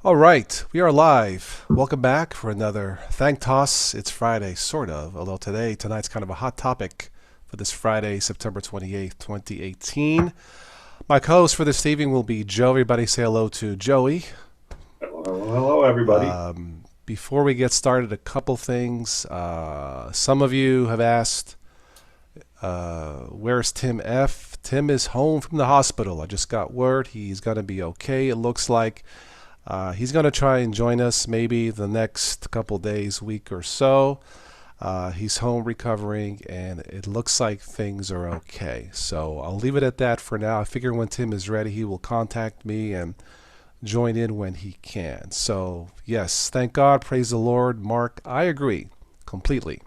All right, we are live. Welcome back for another Thank Toss. It's Friday, sort of, although tonight's kind of a hot topic for this Friday, September 28th, 2018. My co-host for this evening will be Joe. Everybody say hello to Joey. Hello, hello, hello, everybody. Before we get started, a couple things. Some of you have asked, where's Tim F? Tim is home from the hospital. I just got word he's going to be okay, it looks like. He's going to try and join us maybe the next couple days, week or so. He's home recovering, and it looks like things are okay. So I'll leave it at that for now. I figure when Tim is ready, he will contact me and join in when he can. So, yes, thank God, praise the Lord. Mark, I agree completely.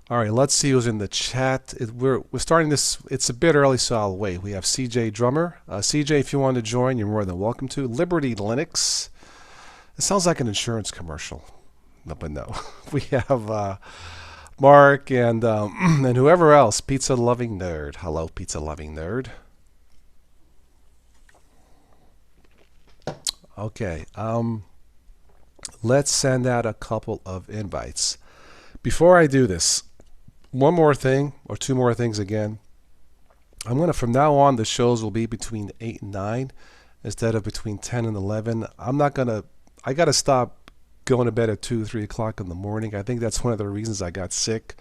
All right, let's see who's in the chat. We're starting this. It's a bit early, so I'll wait. We have CJ Drummer. CJ, if you want to join, you're more than welcome to. Liberty Linux. It sounds like an insurance commercial, no, but no. We have Mark and whoever else. Pizza Loving Nerd. Hello, Pizza Loving Nerd. Okay. Let's send out a couple of invites. Before I do this, one more thing, or two more things again. I'm going to, from now on, the shows will be between 8 and 9 instead of between 10 and 11. I got to stop going to bed at 2, 3 o'clock in the morning. I think that's one of the reasons I got sick.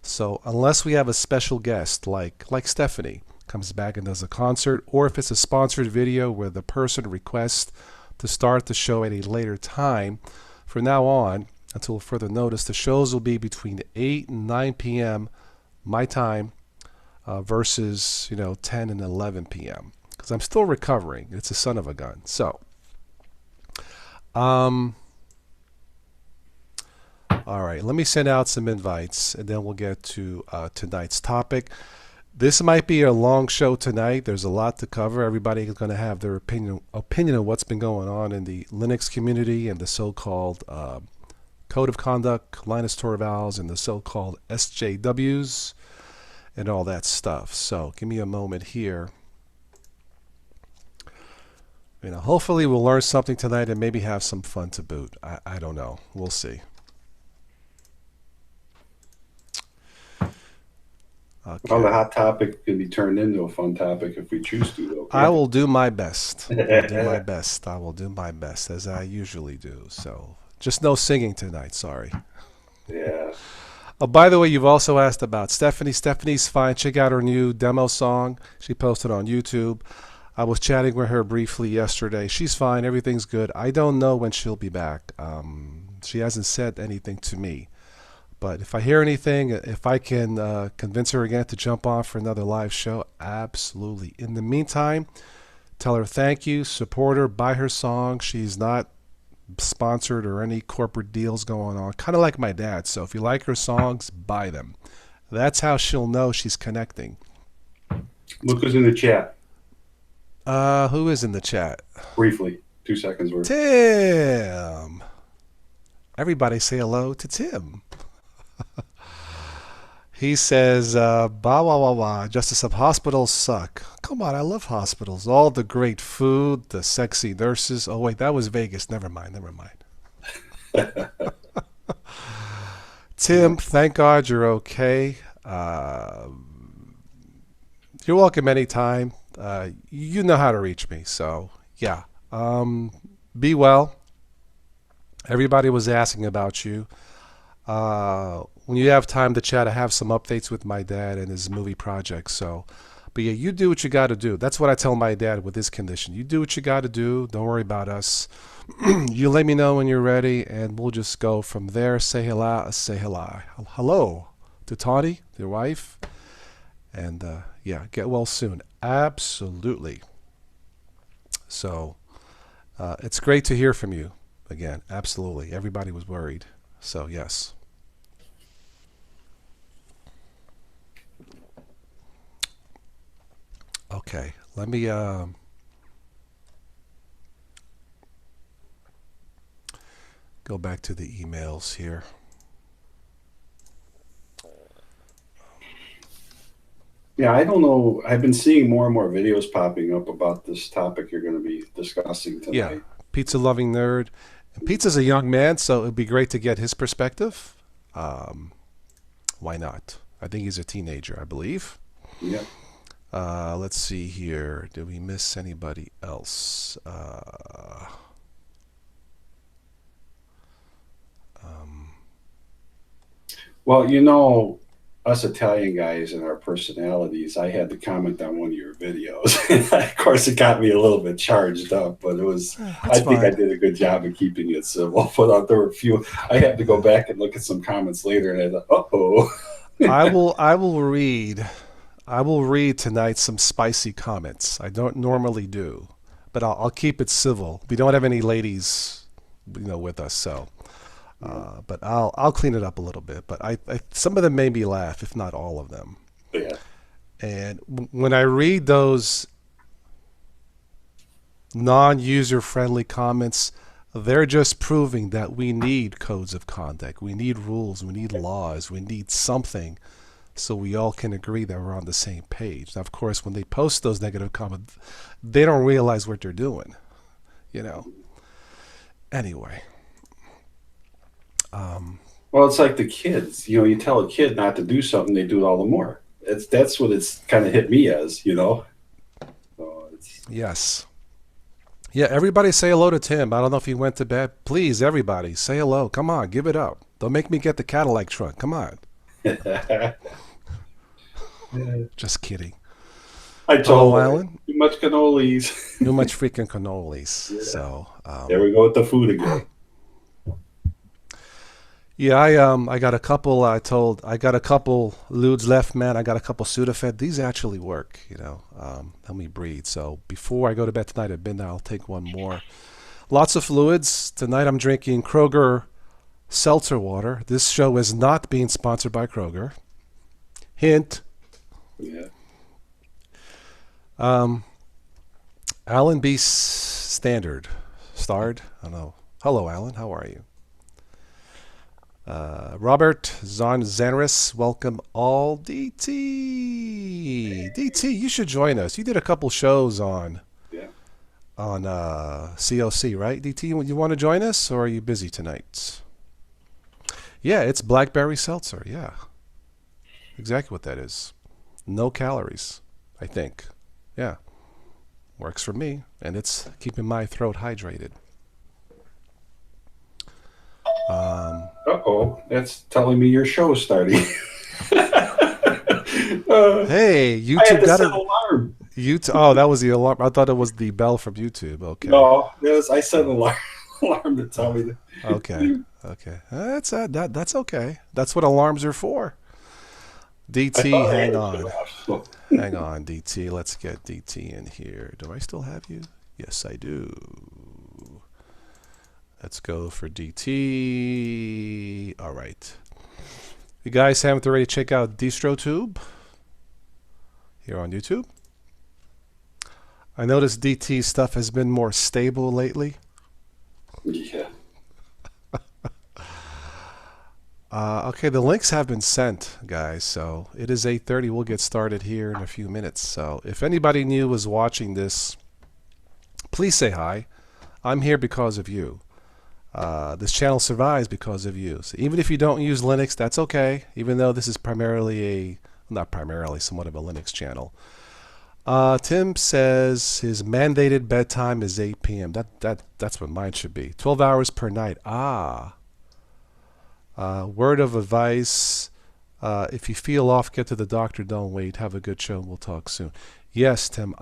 So unless we have a special guest like Stephanie comes back and does a concert, or if it's a sponsored video where the person requests to start the show at a later time, from now on, until further notice, the shows will be between 8 and 9 p.m. my time versus 10 and 11 p.m. because I'm still recovering. It's a son of a gun. So, all right, let me send out some invites and then we'll get to tonight's topic. This might be a long show tonight. There's a lot to cover. Everybody is going to have their opinion of what's been going on in the Linux community and the so-called Code of Conduct, Linus Torvalds, and the so-called SJWs, and all that stuff. So give me a moment here. Hopefully we'll learn something tonight and maybe have some fun to boot. I don't know. We'll see. Well, the Okay. hot topic can be turned into a fun topic if we choose to, though, I can't will do my best. I'll do my it? best. I will do my best as I usually do. So just no singing tonight. Sorry. Yeah. Oh, by the way, you've also asked about Stephanie. Stephanie's fine. Check out her new demo song she posted on YouTube. I was chatting with her briefly yesterday. She's fine. Everything's good. I don't know when she'll be back. She hasn't said anything to me. But if I hear anything, if I can convince her again to jump on for another live show, absolutely. In the meantime, tell her thank you, support her, buy her song. She's not sponsored or any corporate deals going on. Kind of like my dad. So if you like her songs, buy them. That's how she'll know she's connecting. Look who's in the chat. Who is in the chat? Briefly, 2 seconds worth. Tim. Everybody say hello to Tim. He says, bah, wah, wah, wah, Justice of hospitals suck. Come on, I love hospitals. All the great food, the sexy nurses. Oh, wait, that was Vegas. Never mind, never mind. Tim, thank God you're okay. You're welcome anytime. You know how to reach me. So, yeah. Be well. Everybody was asking about you. When you have time to chat, I have some updates with my dad and his movie project. So, but yeah, you do what you got to do. That's what I tell my dad with his condition. You do what you got to do. Don't worry about us. You let me know when you're ready, and we'll just go from there. Say hello to Tawny, your wife, and yeah, get well soon. Absolutely. So it's great to hear from you again. Absolutely. Everybody was worried. So yes. Okay. Let me go back to the emails here. Yeah, I don't know. I've been seeing more and more videos popping up about this topic you're going to be discussing Yeah, tonight. pizza loving nerd. And Pizza's a young man, so it'd be great to get his perspective. Um, why not? I think he's a teenager, I believe. Yeah. Let's see here. Did we miss anybody else? Um, Well, you know, us Italian guys and our personalities, I had to comment on one of your videos. Of course, it got me a little bit charged up, but that's I think I fine. did a good job of keeping it civil. But there were a few, I had to go back and look at some comments later and I thought, uh-oh. I will read tonight some spicy comments. I don't normally do, but I'll keep it civil. We don't have any ladies, with us, so. But I'll clean it up a little bit. But some of them made me laugh, if not all of them. Yeah. And when I read those non-user friendly comments, they're just proving that we need codes of conduct. We need rules. We need laws. We need something so we all can agree that we're on the same page. Now, of course, when they post those negative comments, they don't realize what they're doing. You know. Anyway. Well, it's like the kids. You know, you tell a kid not to do something, they do it all the more. That's what it's kind of hit me as, you know. So it's Yes. Yeah, everybody say hello to Tim. I don't know if he went to bed. Please, everybody, say hello. Come on, give it up. Don't make me get the Cadillac trunk. Come on. Just kidding. I Hello, told her Alan. too much cannolis. Too much freaking cannolis. Yeah. So, There we go with the food again. yeah, I got a couple. I got a couple Ludes left, man. I got a couple Sudafed. These actually work. Help me breathe. So before I go to bed tonight at midnight, I'll take one more. Lots of fluids tonight. I'm drinking Kroger seltzer water. This show is not being sponsored by Kroger. Hint. Yeah. Um, Alan B. Standard. Starred? I don't know. Hello, Alan. How are you? Robert Zanris, welcome all. DT. DT, you should join us. You did a couple shows on Yeah. COC, right? DT, you want to join us or are you busy tonight? Yeah, it's blackberry seltzer. Yeah. Exactly what that is. No calories, I think. Yeah. Works for me, and it's keeping my throat hydrated. Uh-oh. That's telling me your show's starting. Hey, I had YouTube to got set a alarm. YouTube. Oh, that was the alarm. I thought it was the bell from YouTube. Okay. No, I set an alarm to tell me that. Okay. Okay. That's okay. That's what alarms are for. I DT, thought I hang had on. it off. So, Hang on, DT. Let's get DT in here. Do I still have you? Yes, I do. Let's go for DT. All right. You guys haven't already checked out DistroTube here on YouTube? I noticed DT stuff has been more stable lately. yeah. Okay, the links have been sent, guys. So it is 8:30. We'll get started here in a few minutes. So if anybody new was watching this, please say hi. I'm here because of you. This channel survives because of you. So even if you don't use Linux, that's okay. Even though this is not primarily, somewhat of a Linux channel. Tim says his mandated bedtime is 8 p.m. That's what mine should be. 12 hours per night. Word of advice. If you feel off, get to the doctor. Don't wait. Have a good show. We'll talk soon. Yes, Tim.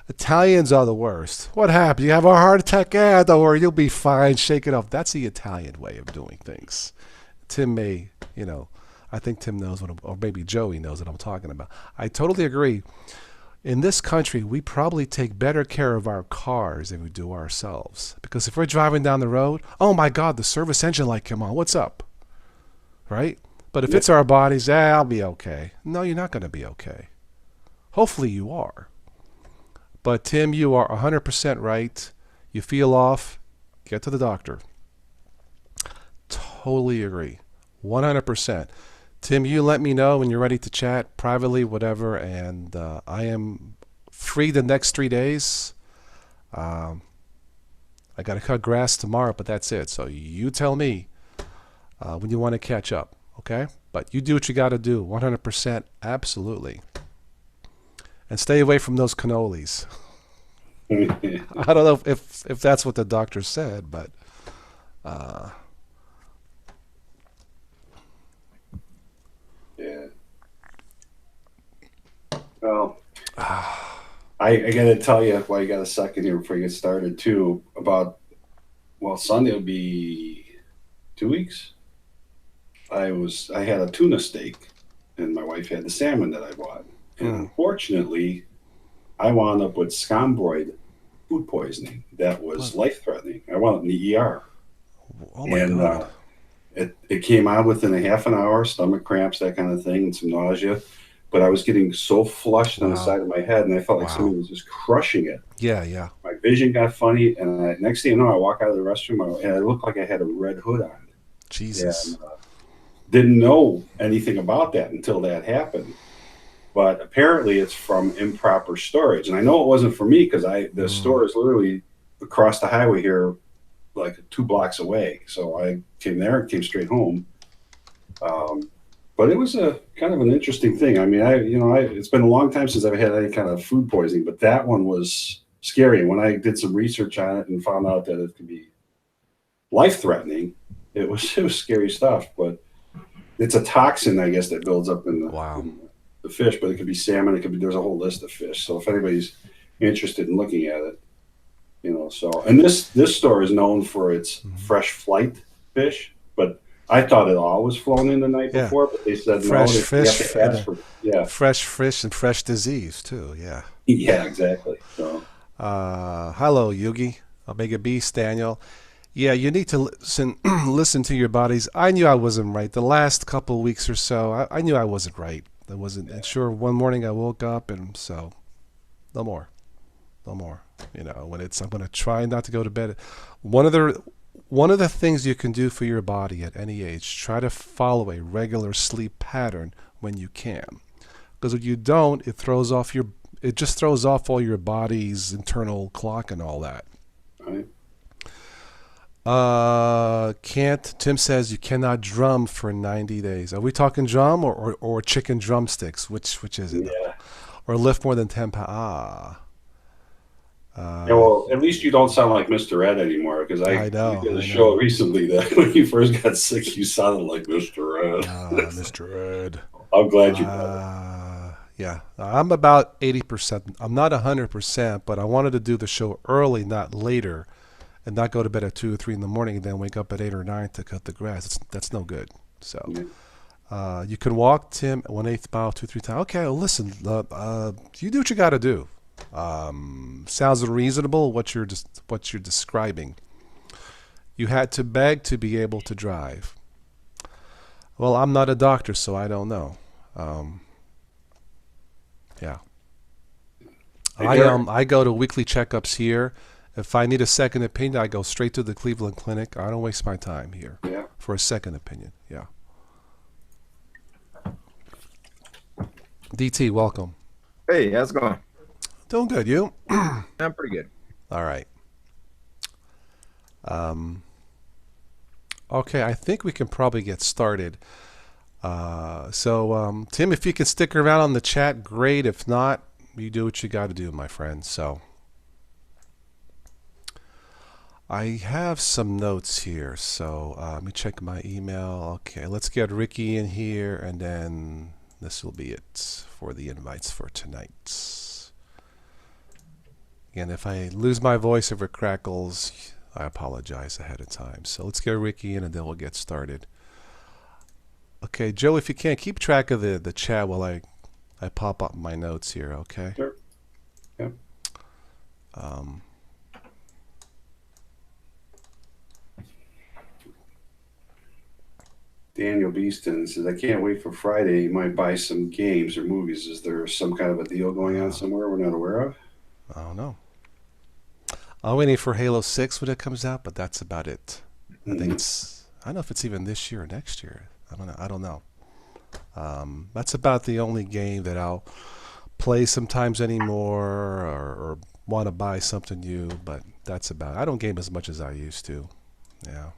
Italians are the worst. What happened? You have a heart attack? Don't worry. You'll be fine. Shake it off. That's the Italian way of doing things. Tim may, I think Tim knows or maybe Joey knows what I'm talking about. I totally agree. In this country, we probably take better care of our cars than we do ourselves. Because if we're driving down the road, oh my God, the service engine light came on. What's up? Right? But if it's our bodies, I'll be okay. No, you're not going to be okay. Hopefully you are. But Tim, you are 100% right. You feel off, get to the doctor. Totally agree. 100%. Tim, you let me know when you're ready to chat privately, whatever, and I am free the next 3 days. Um, I got to cut grass tomorrow, but that's it. So you tell me when you want to catch up, okay? But you do what you got to do, 100%, absolutely. And stay away from those cannolis. I don't know if that's what the doctor said, but Yeah. Well, I got to tell you, while you got a second here before you get started, too, about, well, Sunday will be 2 weeks. I had a tuna steak, and my wife had the salmon that I bought. And unfortunately, I wound up with scombroid food poisoning that was life-threatening. I wound up in the ER. Oh my God. It came on within a half an hour, stomach cramps, that kind of thing, and some nausea. But I was getting so flushed on the side of my head, and I felt like somebody was just crushing it. Yeah. My vision got funny, and next thing you know, I walk out of the restroom, and I looked like I had a red hood on. Jesus. And, didn't know anything about that until that happened. But apparently it's from improper storage. And I know it wasn't for me because the store is literally across the highway here, like 2 blocks away. So I came there and came straight home. But it was a kind of an interesting thing. I mean, it's been a long time since I've had any kind of food poisoning, but that one was scary. And when I did some research on it and found out that it could be life-threatening, it was scary stuff. But it's a toxin, I guess, that builds up in the fish, but it could be salmon. It could be, there's a whole list of fish. So if anybody's interested in looking at it, so, and this store is known for its fresh flight fish, but I thought it all was flown in the night before, but they said fresh no, fish, you have to ask for, fresh fish and fresh disease too. Yeah. Yeah, exactly. So, hello, Yugi, Omega Beast, Daniel. Yeah, you need to listen to your bodies. I knew I wasn't right. The last couple of weeks or so, I knew I wasn't right. I wasn't. And sure, one morning I woke up and so, no more. I'm going to try not to go to bed. One of the things you can do for your body at any age, try to follow a regular sleep pattern when you can. Because if you don't, it just throws off all your body's internal clock and all that. right. Tim says you cannot drum for 90 days. Are we talking drum or chicken drumsticks? Which is it? Yeah. Or lift more than 10 pounds? Yeah, well, at least you don't sound like Mr. Ed anymore, because I know, did a show recently that when you first got sick, you sounded like Mr. Ed. Mr. Ed. I'm glad you got it. Yeah, I'm about 80%. I'm not 100%, but I wanted to do the show early, not later, and not go to bed at 2 or 3 in the morning and then wake up at 8 or 9 to cut the grass. That's no good. So you can walk, Tim, 1/8 mile, 2-3 times. Okay, well, listen, you do what you got to do. Sounds reasonable what you're describing. You had to beg to be able to drive. Well, I'm not a doctor, so I don't know. Yeah. I go to weekly checkups here. If I need a second opinion, I go straight to the Cleveland Clinic. I don't waste my time here for a second opinion. Yeah. DT, welcome. Hey, how's it going? Doing good. You? I'm pretty good. All right. Okay, I think we can probably get started. So, Tim, if you can stick around on the chat, great. If not, you do what you got to do, my friend. So, I have some notes here. So, let me check my email. Okay, let's get Ricky in here, and then this will be it for the invites for tonight. Again, if I lose my voice if it crackles, I apologize ahead of time. So let's get Ricky in and then we'll get started. Okay, Joe, if you can, keep track of the chat while I pop up my notes here, okay? Sure. Yeah. Daniel Beeston says, I can't wait for Friday. You might buy some games or movies. Is there some kind of a deal going on somewhere we're not aware of? I don't know. I'm waiting for Halo 6 when it comes out, but that's about it. I think I don't know if it's even this year or next year. I don't know. That's about the only game that I'll play sometimes anymore, or want to buy something new, but that's about it. I don't game as much as I used to. Yeah.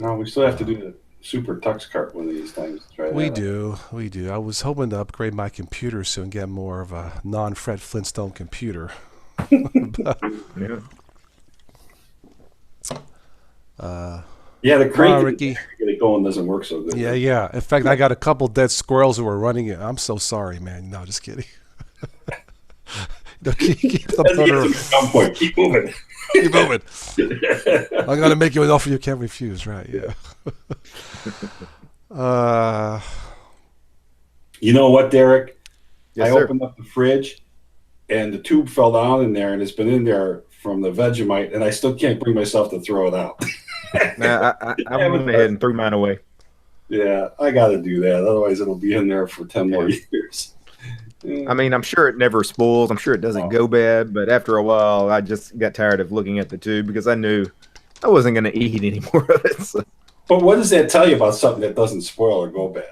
No, we still have to do the Super Tux Kart one of these times. To try We that out. do, we do. I was hoping to upgrade my computer soon and get more of a non-Fred Flintstone computer. Yeah. Yeah, the Come on, crank Ricky. to get it going doesn't work so good. Yeah. In fact, I got a couple dead squirrels who are running it. I'm so sorry, man. No, just kidding. Keep the Let's motor. get to some point. Keep moving. Keep moving. I'm gonna make you an offer you can't refuse, right? Yeah. You know what, Derek? Yes, I sir. opened up the fridge, and the tube fell down in there, and it's been in there from the Vegemite, and I still can't bring myself to throw it out. Nah, I went ahead and threw mine away. Yeah, I got to do that. Otherwise, it'll be in there for 10 more years. I mean, I'm sure it never spoils. I'm sure it doesn't go bad, but after a while, I just got tired of looking at the tube because I knew I wasn't going to eat any more of it. So. But what does that tell you about something that doesn't spoil or go bad?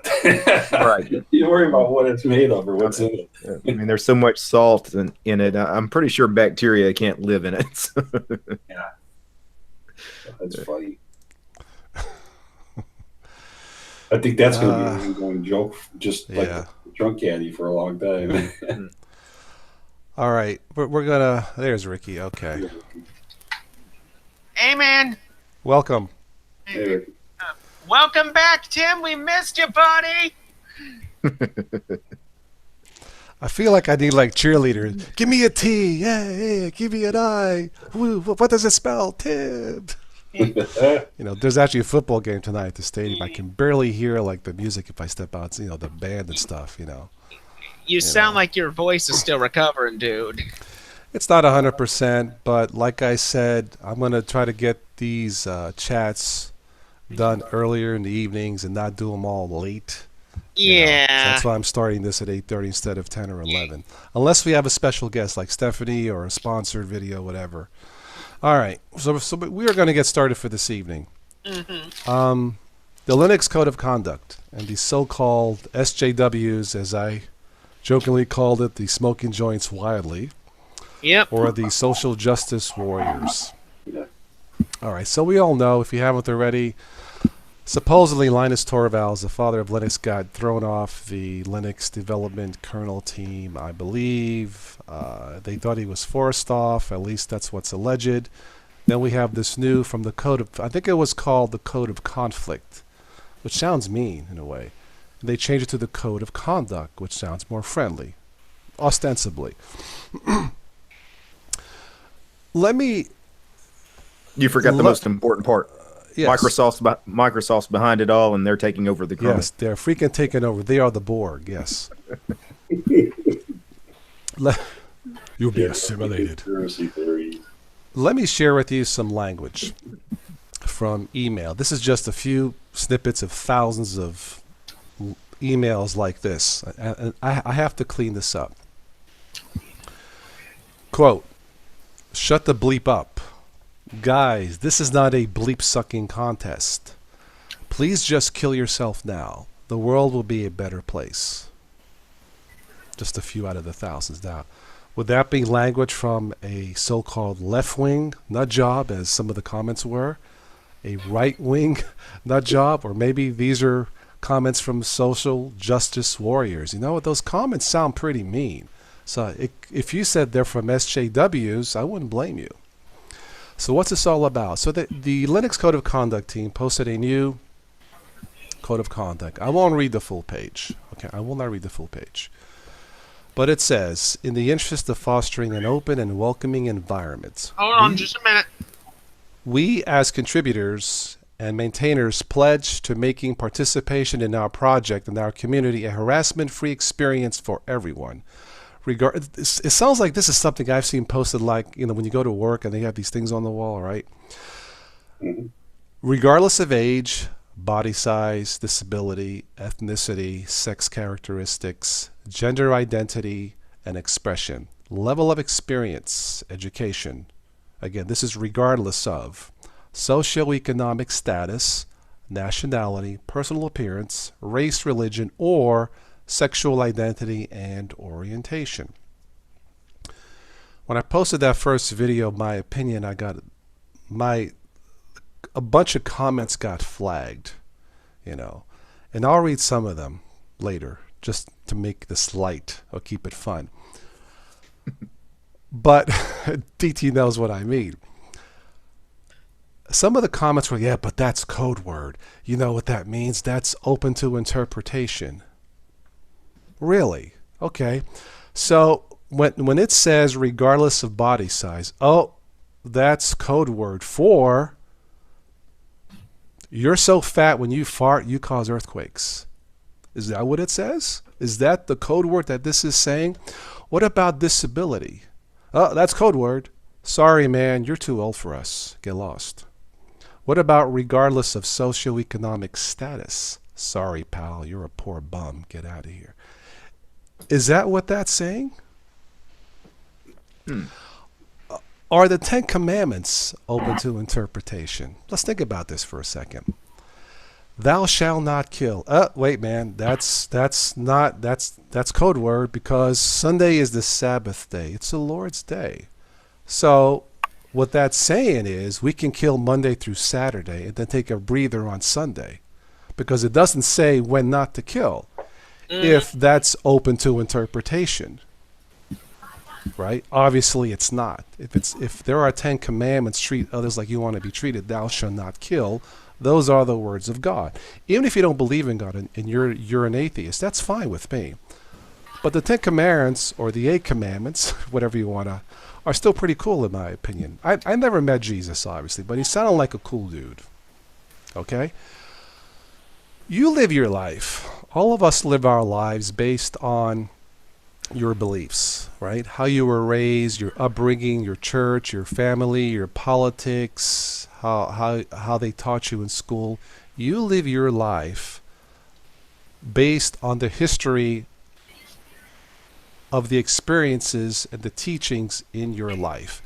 Right. You worry about what it's made of or what's in it. I mean, there's so much salt in it. I'm pretty sure bacteria can't live in it. So. Yeah. That's funny. I think that's going to be an ongoing joke, just like the drunk caddy for a long time. All right, we're gonna. There's Ricky. Okay. Hey, man. Welcome. Hey, Welcome back, Tim. We missed you, buddy. I feel like I need like cheerleaders. Give me a T. Yeah. Give me an I. Woo, what does it spell? Tim. There's actually a football game tonight at the stadium. I can barely hear like the music if I step out. The band and stuff. You sound like your voice is still recovering, dude. It's not 100%, but like I said, I'm gonna try to get these chats done earlier in the evenings and not do them all late. Yeah. So that's why I'm starting this at 8:30 instead of 10 or 11. Unless we have a special guest like Stephanie or a sponsored video, whatever. All right. So we are going to get started for this evening. The Linux Code of Conduct and the so-called SJWs, as I jokingly called it, the smoking joints wildly, or the social justice warriors. All right. So we all know, if you haven't already, supposedly Linus Torvalds, the father of Linux, got thrown off the Linux development kernel team, I believe. They thought he was forced off. At least that's what's alleged. Then we have this new from the Code of, I think it was called the Code of Conflict, which sounds mean in a way. And they changed it to the Code of Conduct, which sounds more friendly, ostensibly. You forgot the most important part. Yes. Microsoft's behind it all, and they're taking over the kernel. Yes, they're freaking taking over. They are the Borg, yes. You'll be assimilated. Conspiracy theory. Let me share with you some language from email. This is just a few snippets of thousands of emails like this. And I have to clean this up. Quote, shut the bleep up. Guys, this is not a bleep-sucking contest. Please just kill yourself now. The world will be a better place. Just a few out of the thousands. Now, would that be language from a so-called left-wing nut job, as some of the comments were? A right-wing nut job? Or maybe these are comments from social justice warriors. You know what? Those comments sound pretty mean. So if you said they're from SJWs, I wouldn't blame you. So what's this all about? So the Linux Code of Conduct team posted a new Code of Conduct. I won't read the full page. Okay, I will not read the full page. But it says, in the interest of fostering an open and welcoming environment. Hold on just a minute. We as contributors and maintainers pledge to making participation in our project and our community a harassment-free experience for everyone. It sounds like this is something I've seen posted, like, when you go to work and they have these things on the wall, right? Mm-hmm. Regardless of age, body size, disability, ethnicity, sex characteristics, gender identity, and expression, level of experience, education. Again, this is regardless of socioeconomic status, nationality, personal appearance, race, religion, or sexual identity and orientation. When I posted that first video, my opinion, a bunch of comments got flagged, and I'll read some of them later just to make this light or keep it fun. But DT knows what I mean. Some of the comments were, yeah, but that's code word. You know what that means? That's open to interpretation. Really? Okay. So when it says regardless of body size, oh, that's code word for you're so fat when you fart, you cause earthquakes. Is that what it says? Is that the code word that this is saying? What about disability? Oh, that's code word. Sorry, man, you're too old for us. Get lost. What about regardless of socioeconomic status? Sorry, pal, you're a poor bum. Get out of here. Is that what that's saying? Are the 10 Commandments open to interpretation? Let's think about this for a second. Thou shalt not kill. Wait, man, that's code word because Sunday is the Sabbath day. It's the Lord's day. So what that's saying is we can kill Monday through Saturday and then take a breather on Sunday because it doesn't say when not to kill if that's open to interpretation. Right? Obviously it's not. If there are 10 commandments, treat others like you want to be treated, thou shalt not kill. Those are the words of God. Even if you don't believe in God and you're an atheist, that's fine with me. But the 10 commandments or the 8 commandments, whatever you want to, are still pretty cool in my opinion. I never met Jesus, obviously, but he sounded like a cool dude. Okay? You live your life. All of us live our lives based on your beliefs, right? How you were raised, your upbringing, your church, your family, your politics, how they taught you in school. You live your life based on the history of the experiences and the teachings in your life.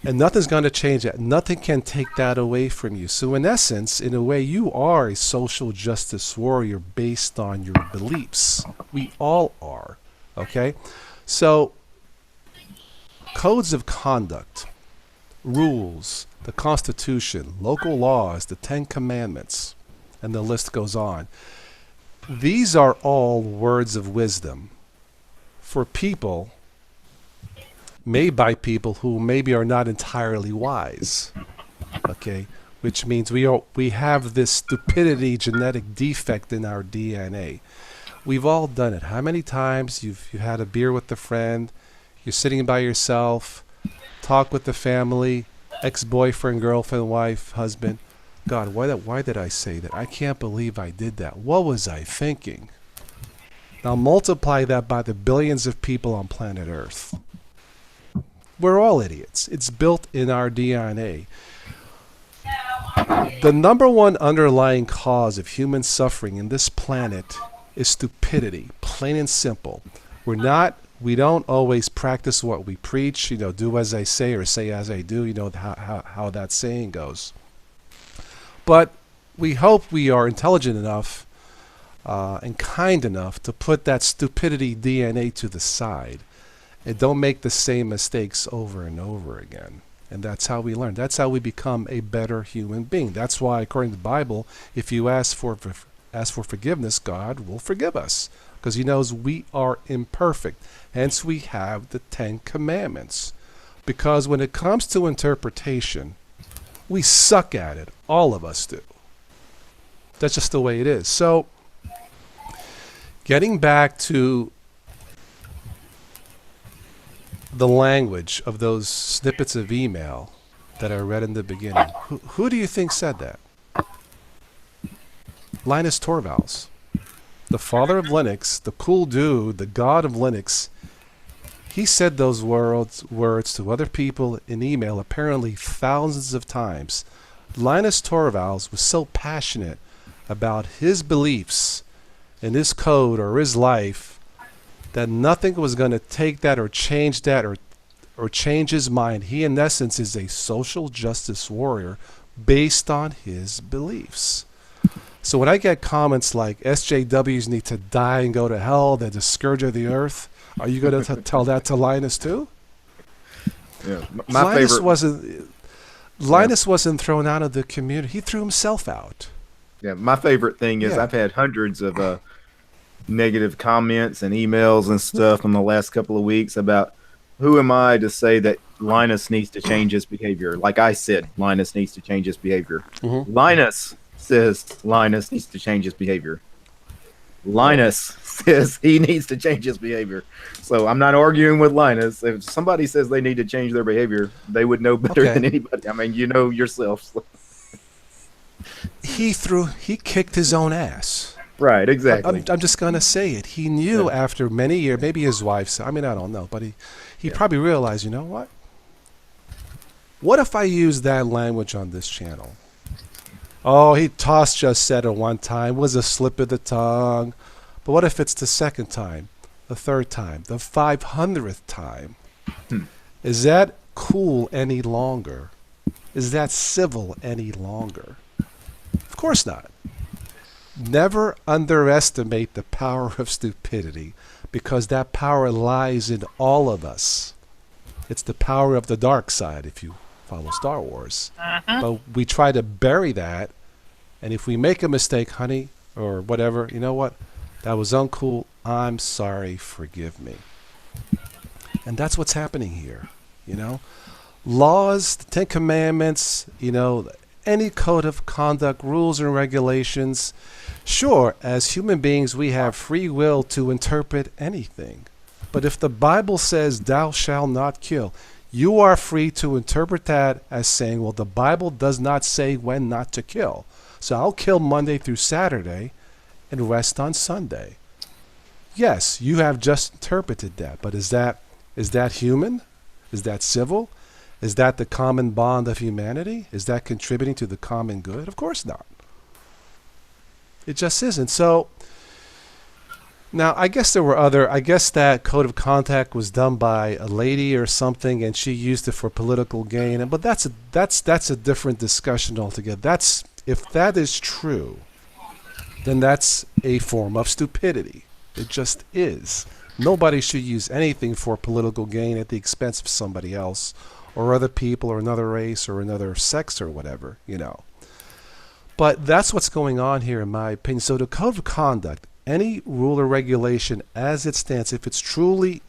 And nothing's going to change that. Nothing can take that away from you. So in essence, in a way, you are a social justice warrior based on your beliefs. We all are. Okay? So codes of conduct, rules, the Constitution, local laws, the 10 Commandments, and the list goes on. These are all words of wisdom for people made by people who maybe are not entirely wise, okay? Which means we have this stupidity genetic defect in our DNA. We've all done it. How many times you've had a beer with a friend, you're sitting by yourself, talk with the family, ex-boyfriend, girlfriend, wife, husband. God, why did I say that? I can't believe I did that. What was I thinking? Now multiply that by the billions of people on planet Earth. We're all idiots. It's built in our DNA. The number one underlying cause of human suffering in this planet is stupidity, plain and simple. We don't always practice what we preach, do as I say or say as I do, how that saying goes. But we hope we are intelligent enough and kind enough to put that stupidity DNA to the side. And don't make the same mistakes over and over again. And that's how we learn. That's how we become a better human being. That's why, according to the Bible, if you ask for forgiveness, God will forgive us. Because he knows we are imperfect. Hence we have the 10 Commandments. Because when it comes to interpretation, we suck at it. All of us do. That's just the way it is. So, getting back to the language of those snippets of email that I read in the beginning. Who do you think said that? Linus Torvalds, the father of Linux, the cool dude, the god of Linux. He said those words to other people in email apparently thousands of times. Linus Torvalds was so passionate about his beliefs and his code or his life that nothing was going to take that or change his mind. He, in essence, is a social justice warrior based on his beliefs. So when I get comments like SJWs need to die and go to hell, they're the scourge of the earth, are you going to tell that to Linus too? Yeah, my favorite Linus wasn't thrown out of the community. He threw himself out. Yeah, my favorite thing is I've had hundreds of negative comments and emails and stuff in the last couple of weeks about who am I to say that Linus needs to change his behavior. Like I said, Linus needs to change his behavior. Mm-hmm. Linus says Linus needs to change his behavior. Linus says he needs to change his behavior. So I'm not arguing with Linus. If somebody says they need to change their behavior, they would know better than anybody. I mean, you know yourself. He kicked his own ass. Right, exactly. I'm just going to say it. He knew after many years, maybe his wife said, I mean, I don't know, but he probably realized, you know what? What if I use that language on this channel? Oh, Toss just said it one time, was a slip of the tongue. But what if it's the second time, the third time, the 500th time? Is that cool any longer? Is that civil any longer? Of course not. Never underestimate the power of stupidity, because that power lies in all of us. It's the power of the dark side, if you follow Star Wars. But we try to bury that, and if we make a mistake, honey, or whatever, you know what? That was uncool. I'm sorry. Forgive me. And that's what's happening here, you know? Laws, the Ten Commandments, you know, any code of conduct, rules and regulations. Sure, as human beings, we have free will to interpret anything. But if the Bible says, thou shalt not kill, you are free to interpret that as saying, well, the Bible does not say when not to kill. So I'll kill Monday through Saturday and rest on Sunday. Yes, you have just interpreted that, but is that human? Is that civil? Is that the common bond of humanity? Is that contributing to the common good? Of course not. It just isn't. So now I guess that code of conduct was done by a lady or something, and she used it for political gain. But that's a different discussion altogether. If that is true, then that's a form of stupidity. It just is. Nobody should use anything for political gain at the expense of somebody else, or other people, or another race, or another sex, or whatever, you know. But that's what's going on here, in my opinion. So the code of conduct, any rule or regulation as it stands, if it's truly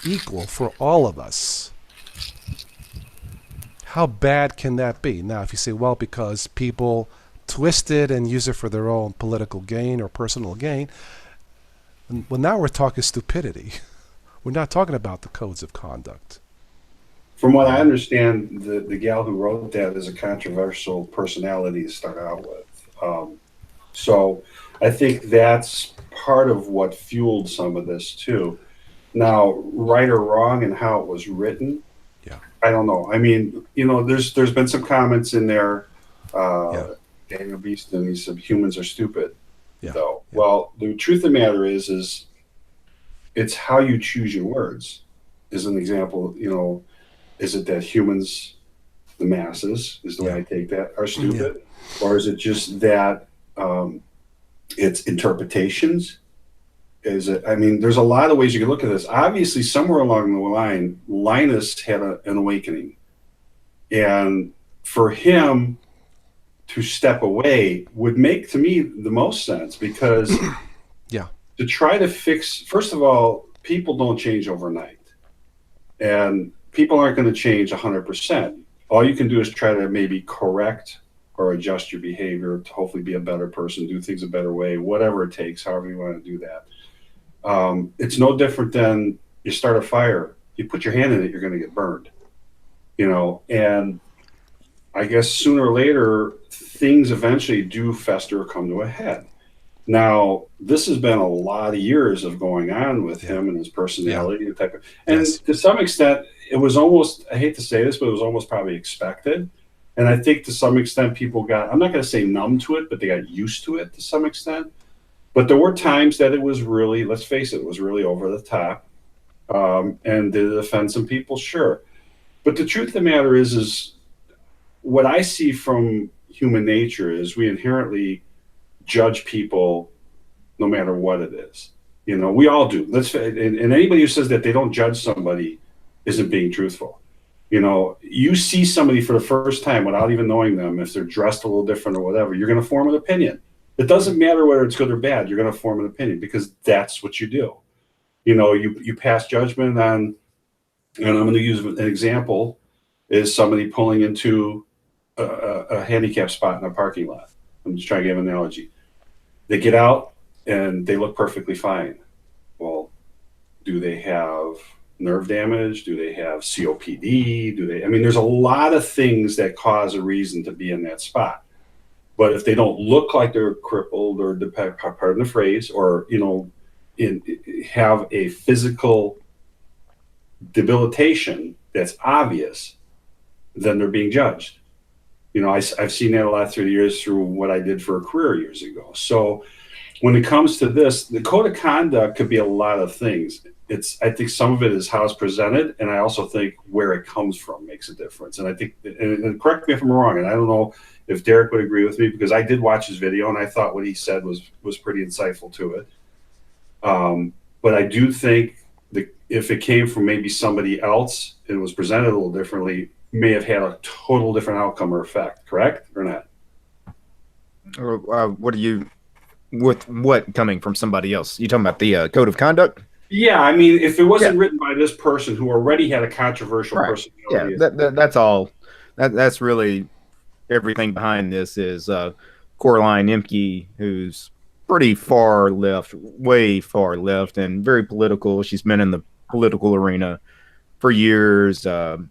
equal for all of us, how bad can that be? Now, if you say, well, because people twist it and use it for their own political gain or personal gain, well, now we're talking stupidity. We're not talking about the codes of conduct. From what I understand, the gal who wrote that is a controversial personality to start out with. So I think that's part of what fueled some of this too. Now, right or wrong and how it was written, I don't know. I mean, you know, there's been some comments in there. Daniel Beeston, he said humans are stupid. Though. Yeah. Well, the truth of the matter is it's how you choose your words. As an example, you know, is it that humans, the masses, is the way I take that, are stupid? Or is it just that it's interpretations? Is it? I mean, there's a lot of ways you can look at this. Obviously, somewhere along the line, Linus had an awakening. And for him to step away would make, to me, the most sense, because to try to fix, first of all, people don't change overnight. And people aren't going to change 100%. All you can do is try to maybe correct or adjust your behavior to hopefully be a better person, do things a better way, whatever it takes, however you want to do that. It's no different than you start a fire. You put your hand in it, you're going to get burned. You know, and I guess sooner or later, things eventually do fester or come to a head. Now, this has been a lot of years of going on with him and his personality and type of, and to some extent, it was almost, I hate to say this, but it was almost probably expected. And I think to some extent people got, I'm not going to say numb to it, but they got used to it to some extent. But there were times that it was really, let's face it, it was really over the top. And did it offend some people? Sure. But the truth of the matter is what I see from human nature is we inherently judge people no matter what it is. You know, we all do. And anybody who says that they don't judge somebody isn't being truthful. You know, you see somebody for the first time without even knowing them, if they're dressed a little different or whatever, you're going to form an opinion. It doesn't matter whether it's good or bad. You're going to form an opinion because that's what you do. You know, you pass judgment on, and I'm going to use an example, is somebody pulling into a handicap spot in a parking lot. I'm just trying to give an analogy. They get out and they look perfectly fine. Well, do they have nerve damage? Do they have COPD? I mean, there's a lot of things that cause a reason to be in that spot. But if they don't look like they're crippled or, pardon the phrase, or, you know, have a physical debilitation that's obvious, then they're being judged. You know, I've seen that a lot through the years through what I did for a career years ago. So when it comes to this, the code of conduct could be a lot of things. I think some of it is how it's presented, and I also think where it comes from makes a difference. And I think, and correct me if I'm wrong, and I don't know if Derek would agree with me, because I did watch his video and I thought what he said was pretty insightful to it. But I do think that if it came from maybe somebody else and was presented a little differently, may have had a total different outcome or effect. Correct or not? With what coming from somebody else? You talking about the code of conduct? Yeah, I mean, if it wasn't written by this person who already had a controversial personality. Yeah, that's all. That's really everything behind this is Coraline Imke, who's pretty far left, way far left, and very political. She's been in the political arena for years.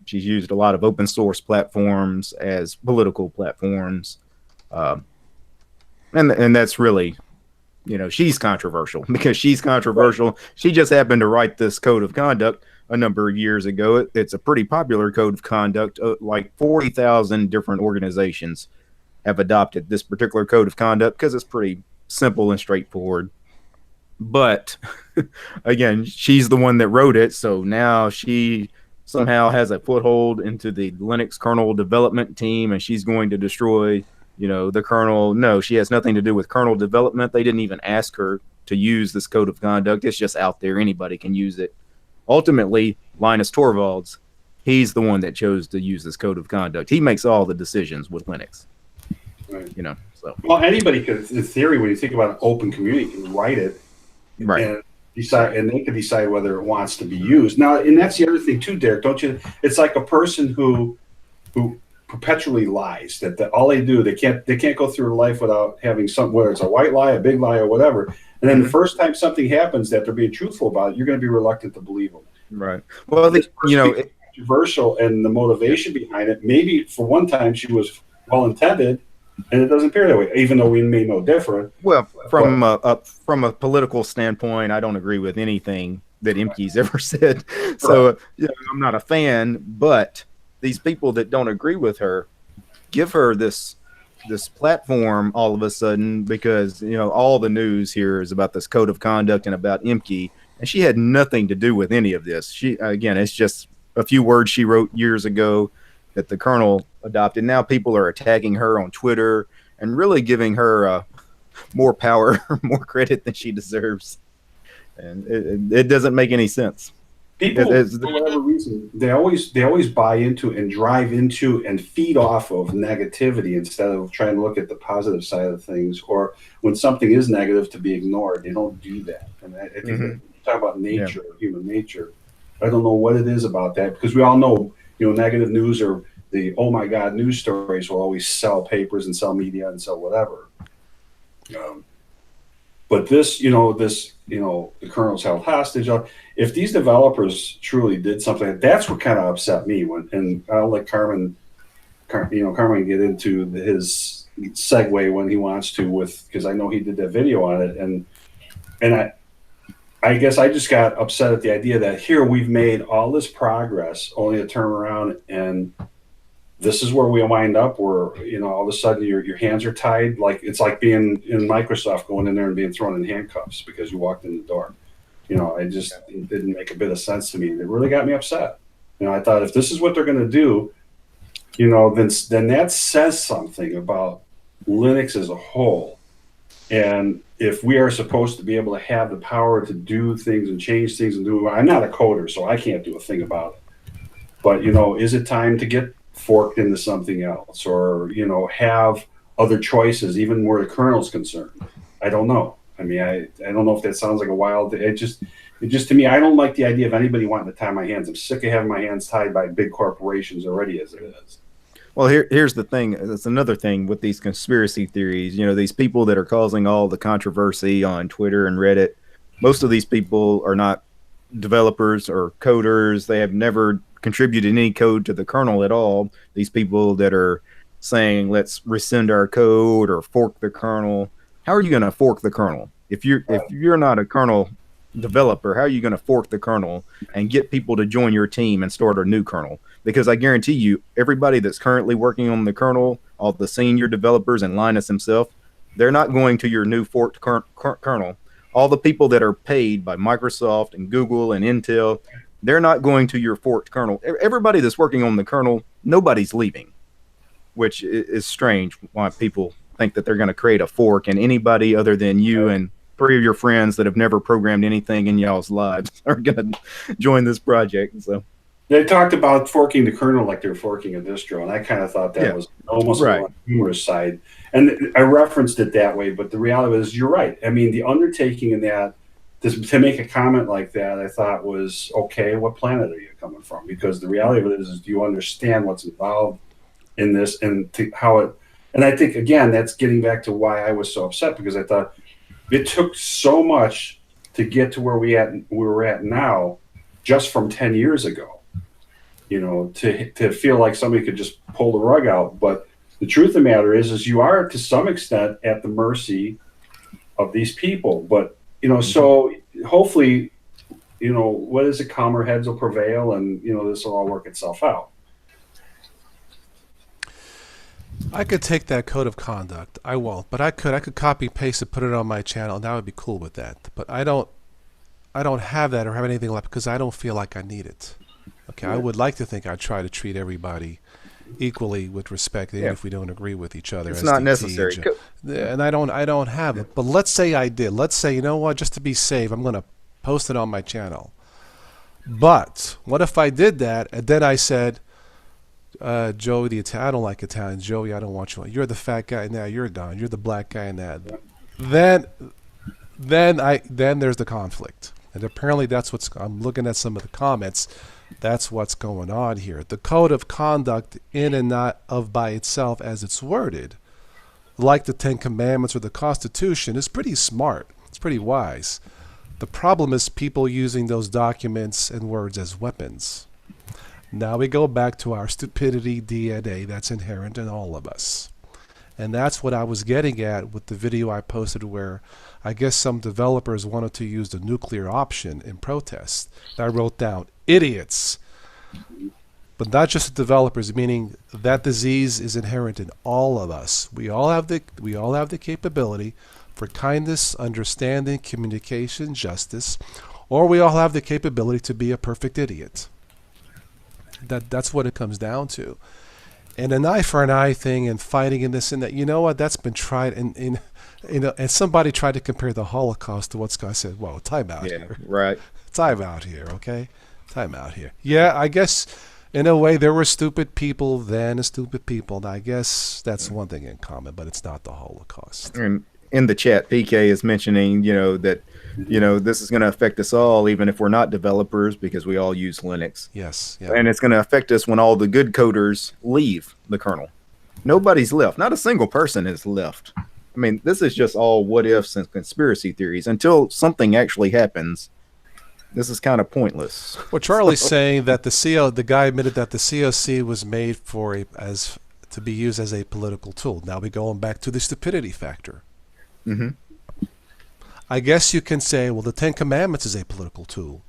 She's used a lot of open source platforms as political platforms. And that's really, you know, she's controversial because she's controversial. Right. She just happened to write this code of conduct a number of years ago. It's a pretty popular code of conduct. Like 40,000 different organizations have adopted this particular code of conduct because it's pretty simple and straightforward. But again, she's the one that wrote it. So now she somehow has a foothold into the Linux kernel development team, and she's going to destroy, you know, the kernel. No, she has nothing to do with kernel development. They didn't even ask her to use this code of conduct. It's just out there. Anybody can use it. Ultimately, Linus Torvalds, he's the one that chose to use this code of conduct. He makes all the decisions with Linux. Right. You know, so. Well, anybody could, in theory, when you think about an open community, can write it, right, and decide, and they can decide whether it wants to be used. Now, and that's the other thing too, Derek. Don't you? It's like a person who perpetually lies. That all they do, they can't go through life without having some, whether it's a white lie, a big lie, or whatever. And then the first time something happens that they're being truthful about, you're going to be reluctant to believe them. Right. Well, you know, controversial, and the motivation behind it. Maybe for one time she was well intended, and it doesn't appear that way, even though we may know different. Well, from a political standpoint, I don't agree with anything that Imke's ever said. So you know, I'm not a fan, but these people that don't agree with her give her this platform all of a sudden, because you know all the news here is about this code of conduct and about Imke, and she had nothing to do with any of this. She, again, it's just a few words she wrote years ago that the kernel adopted. Now people are attacking her on Twitter and really giving her more power, more credit than she deserves, and it doesn't make any sense. People, for whatever reason, they always buy into and drive into and feed off of negativity instead of trying to look at the positive side of things, or when something is negative to be ignored. They don't do that. And I think that you talk about nature, human nature. I don't know what it is about that, because we all know, you know, negative news or the oh my God news stories will always sell papers and sell media and sell whatever. But this, the kernel's held hostage. If these developers truly did something, that's what kind of upset me. And I'll let Carmen get into his segue when he wants to, because I know he did that video on it, and I guess I just got upset at the idea that here we've made all this progress, only to turn around and this is where we wind up, where, you know, all of a sudden your hands are tied. Like it's like being in Microsoft, going in there and being thrown in handcuffs because you walked in the door. You know, it didn't make a bit of sense to me. It really got me upset. You know, I thought if this is what they're going to do, then that says something about Linux as a whole. And if we are supposed to be able to have the power to do things and change things and I'm not a coder, so I can't do a thing about it. But, is it time to get forked into something else or, have other choices, even where the kernel's concerned? I don't know. I mean, I don't know if that sounds like a wild thing. It just to me, I don't like the idea of anybody wanting to tie my hands. I'm sick of having my hands tied by big corporations already as it is. Well, here's the thing. That's another thing with these conspiracy theories. These people that are causing all the controversy on Twitter and Reddit, most of these people are not developers or coders. They have never contributed any code to the kernel at all. These people that are saying, let's rescind our code or fork the kernel. How are you going to fork the kernel? If you're not a kernel developer, how are you going to fork the kernel and get people to join your team and start a new kernel? Because I guarantee you, everybody that's currently working on the kernel, all the senior developers and Linus himself, they're not going to your new forked kernel. All the people that are paid by Microsoft and Google and Intel, they're not going to your forked kernel. Everybody that's working on the kernel, nobody's leaving, which is strange why people think that they're going to create a fork, and anybody other than you and 3 of your friends that have never programmed anything in y'all's lives are going to join this project. So they talked about forking the kernel like they're forking a distro, and I kind of thought that was almost on the humorous side. And I referenced it that way, but the reality is you're right. I mean, the undertaking in that, to make a comment like that, I thought was, okay, what planet are you coming from? Because the reality of it is do you understand what's involved in this and how it, and I think, again, that's getting back to why I was so upset, because I thought it took so much to get to where we're at now just from 10 years ago. To feel like somebody could just pull the rug out. But the truth of the matter is you are to some extent at the mercy of these people. But, so hopefully, what is it? Calmer heads will prevail, and, this will all work itself out. I could take that code of conduct. I won't, but I could copy paste it, put it on my channel, and I would be cool with that. But I don't have that or have anything like, because I don't feel like I need it. Okay, I would like to think I try to treat everybody equally with respect, even if we don't agree with each other. It's not necessary. And I don't have it. But let's say I did. Let's say, you know what, just to be safe, I'm going to post it on my channel. But what if I did that and then I said, Joey, I don't like Italians. Joey, I don't want you. You're the fat guy now. You're done. You're the black guy now. Then there's the conflict. And apparently that's I'm looking at some of the comments. That's what's going on here. The code of conduct in and not of by itself as it's worded, like the 10 Commandments or the Constitution, is pretty smart. It's pretty wise. The problem is people using those documents and words as weapons. Now we go back to our stupidity DNA that's inherent in all of us. And that's what I was getting at with the video I posted, where I guess some developers wanted to use the nuclear option in protest. I wrote down, idiots. But not just the developers, meaning that disease is inherent in all of us. We all have the capability for kindness, understanding, communication, justice, or we all have the capability to be a perfect idiot. That's what it comes down to. And an eye for an eye thing and fighting in this and that, you know what, that's been tried and somebody tried to compare the Holocaust to what's going to say, whoa, time out here. Right. Time out here, okay? Time out here. Yeah, I guess in a way there were stupid people then and stupid people. And I guess that's one thing in common, but it's not the Holocaust. And in the chat, PK is mentioning, that this is going to affect us all, even if we're not developers, because we all use Linux. Yes. Yeah. And it's going to affect us when all the good coders leave the kernel. Nobody's left. Not a single person is left. I mean, this is just all what ifs and conspiracy theories. Until something actually happens, this is kind of pointless. Well, Charlie's saying that the guy admitted that the COC was made to be used as a political tool. Now we're going back to the stupidity factor. Mm-hmm. I guess you can say, well, the 10 Commandments is a political tool.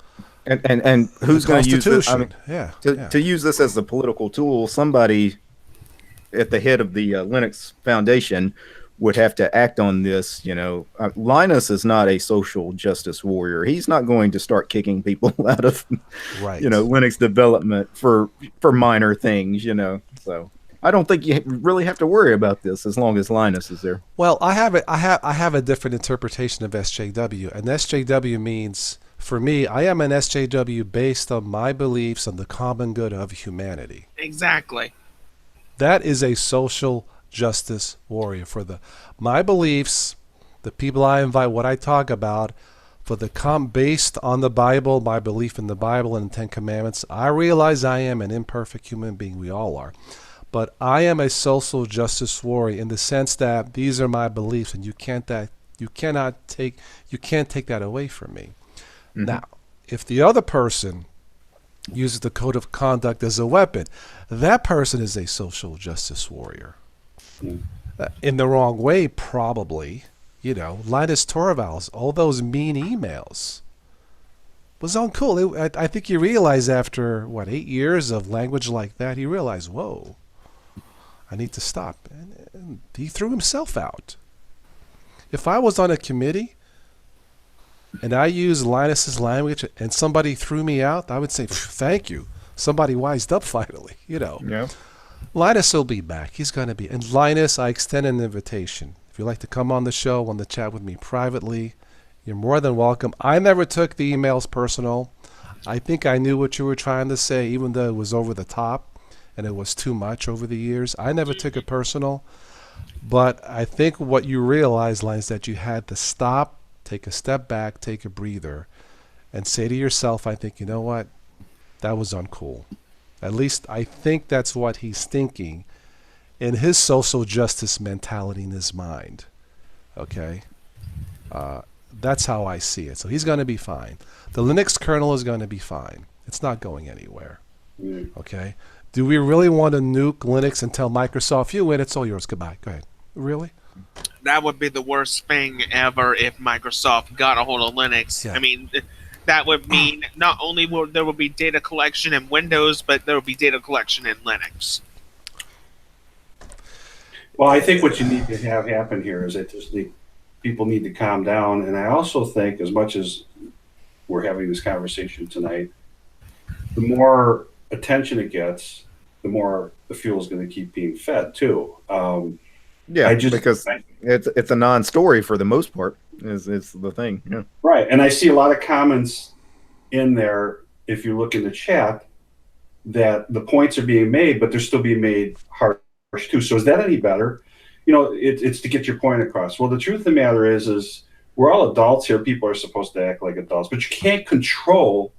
And who's going to use this? I mean, to use this as a political tool, somebody at the head of the Linux Foundation would have to act on this. Linus is not a social justice warrior. He's not going to start kicking people out of Linux development for minor things. So I don't think you really have to worry about this as long as Linus is there. Well, I have a different interpretation of SJW, and SJW means, for me, I am an SJW based on my beliefs on the common good of humanity. Exactly. That is a social justice warrior for my beliefs, the people I invite, what I talk about, for based on the Bible, my belief in the Bible and the Ten Commandments. I realize I am an imperfect human being. We all are. But I am a social justice warrior in the sense that these are my beliefs, and you can't take that away from me. Mm-hmm. Now, if the other person uses the code of conduct as a weapon, that person is a social justice warrior. In the wrong way, probably. Linus Torvalds, all those mean emails was uncool. I think he realized after, 8 years of language like that, he realized, whoa, I need to stop. And he threw himself out. If I was on a committee and I used Linus's language and somebody threw me out, I would say, thank you. Somebody wised up finally, Yeah. Linus will be back. He's going to be. And Linus, I extend an invitation. If you'd like to come on the show, want to chat with me privately, you're more than welcome. I never took the emails personal. I think I knew what you were trying to say, even though it was over the top and it was too much over the years. I never took it personal. But I think what you realized, Linus, that you had to stop, take a step back, take a breather, and say to yourself, I think, you know what? That was uncool. At least I think that's what he's thinking in his social justice mentality in his mind. Okay? That's how I see it. So he's going to be fine. The Linux kernel is going to be fine. It's not going anywhere. Okay? Do we really want to nuke Linux and tell Microsoft, you win, it's all yours, goodbye? Go ahead. Really? That would be the worst thing ever if Microsoft got a hold of Linux. Yeah. I mean, that would mean not only will there will be data collection in Windows, but there will be data collection in Linux. Well, I think what you need to have happen here is that people need to calm down. And I also think, as much as we're having this conversation tonight, the more attention it gets, the more the fuel is going to keep being fed too. Because it's a non-story for the most part. Is the thing, yeah. Right, and I see a lot of comments in there. If you look in the chat, that the points are being made, but they're still being made harsh too. So is that any better? It's to get your point across. Well, the truth of the matter is we're all adults here. People are supposed to act like adults, but you can't control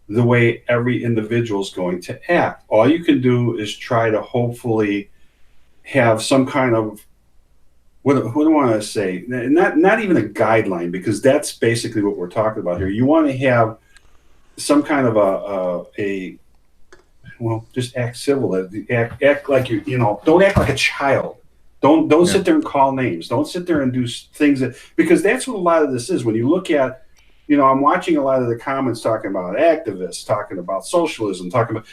the way every individual is going to act. All you can do is try to hopefully have some kind of, what do I want to say? Not even a guideline, because that's basically what we're talking about here. You want to have some kind of just act civil. Act like don't act like a child. Don't sit there and call names. Don't sit there and do things because that's what a lot of this is. When you look at, I'm watching a lot of the comments talking about activists, talking about socialism, talking about,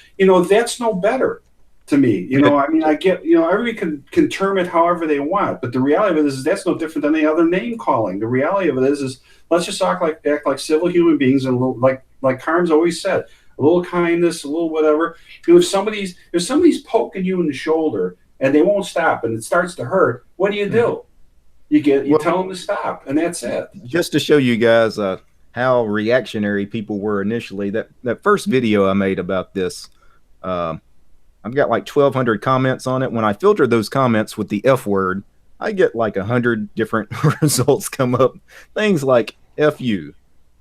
that's no better to me. I mean, I get, everybody can term it however they want, but the reality of it is that's no different than any other name calling. The reality of it is let's just act like civil human beings, and a little, like Carm's always said, a little kindness, a little whatever. If somebody's poking you in the shoulder and they won't stop and it starts to hurt, what do? You tell them to stop, and that's it. Just to show you guys how reactionary people were initially, that first video I made about this, I've got like 1,200 comments on it. When I filter those comments with the F word, I get like 100 different results come up. Things like F you,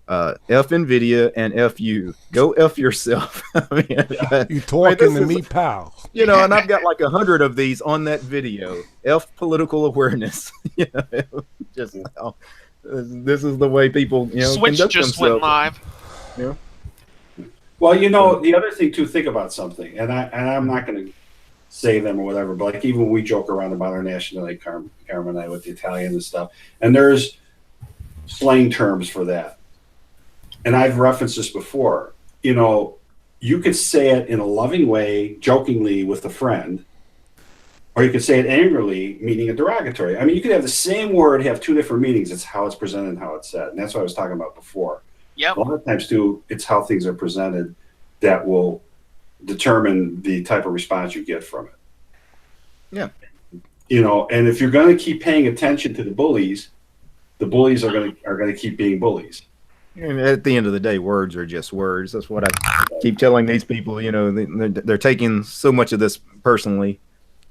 F NVIDIA, and F you. Go F yourself. I mean, you talking to me, pal. And I've got like 100 of these on that video. F political awareness. Just this is the way people, Switch conduct just themselves. went live. Yeah. Well, the other thing too, think about something, and I'm not going to say them or whatever, but like even when we joke around about our nationality, Carmen and I, with the Italian and stuff, and there's slang terms for that. And I've referenced this before. You could say it in a loving way, jokingly with a friend, or you could say it angrily, meaning a derogatory. I mean, you could have the same word have two different meanings. It's how it's presented and how it's said. And that's what I was talking about before. Yep. A lot of times, too, it's how things are presented that will determine the type of response you get from it. Yeah. You know, and if you're going to keep paying attention to the bullies are going to keep being bullies. And at the end of the day, words are just words. That's what I keep telling these people. You know, they're taking so much of this personally.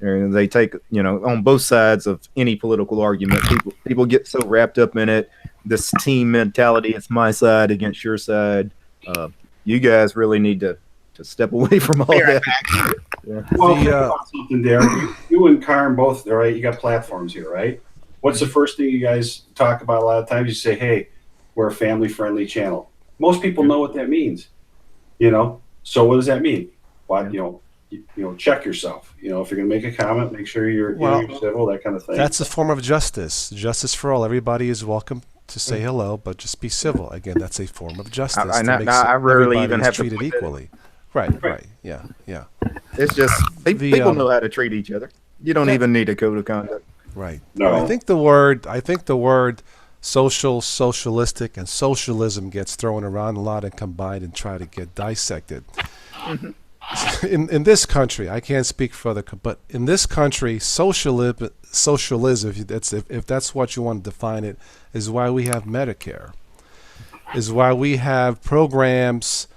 They take, you know, on both sides of any political argument. People get so wrapped up in it. This team mentality. It's my side against your side. You guys really need to step away from all that. Yeah. Well, think about something there. You and Karn both, all right? You got platforms here, right? What's the first thing you guys talk about a lot of times? You say, hey, we're a family-friendly channel. Most people know what that means, you know? So what does that mean? What, you know, check yourself. You know, if you're going to make a comment, make sure you're civil, that kind of thing. That's a form of justice. Justice for all. Everybody is welcome to say hello, but just be civil. Again, that's a form of justice. I rarely even have to treated equally. Right. Yeah. It's just people know how to treat each other. You don't even need a code of conduct. Right. No. I think the word socialistic, and socialism gets thrown around a lot and combined and try to get dissected. In this country, I can't speak for other, but in this country, socialism, if that's what you want to define it, is why we have Medicare, is why we have programs,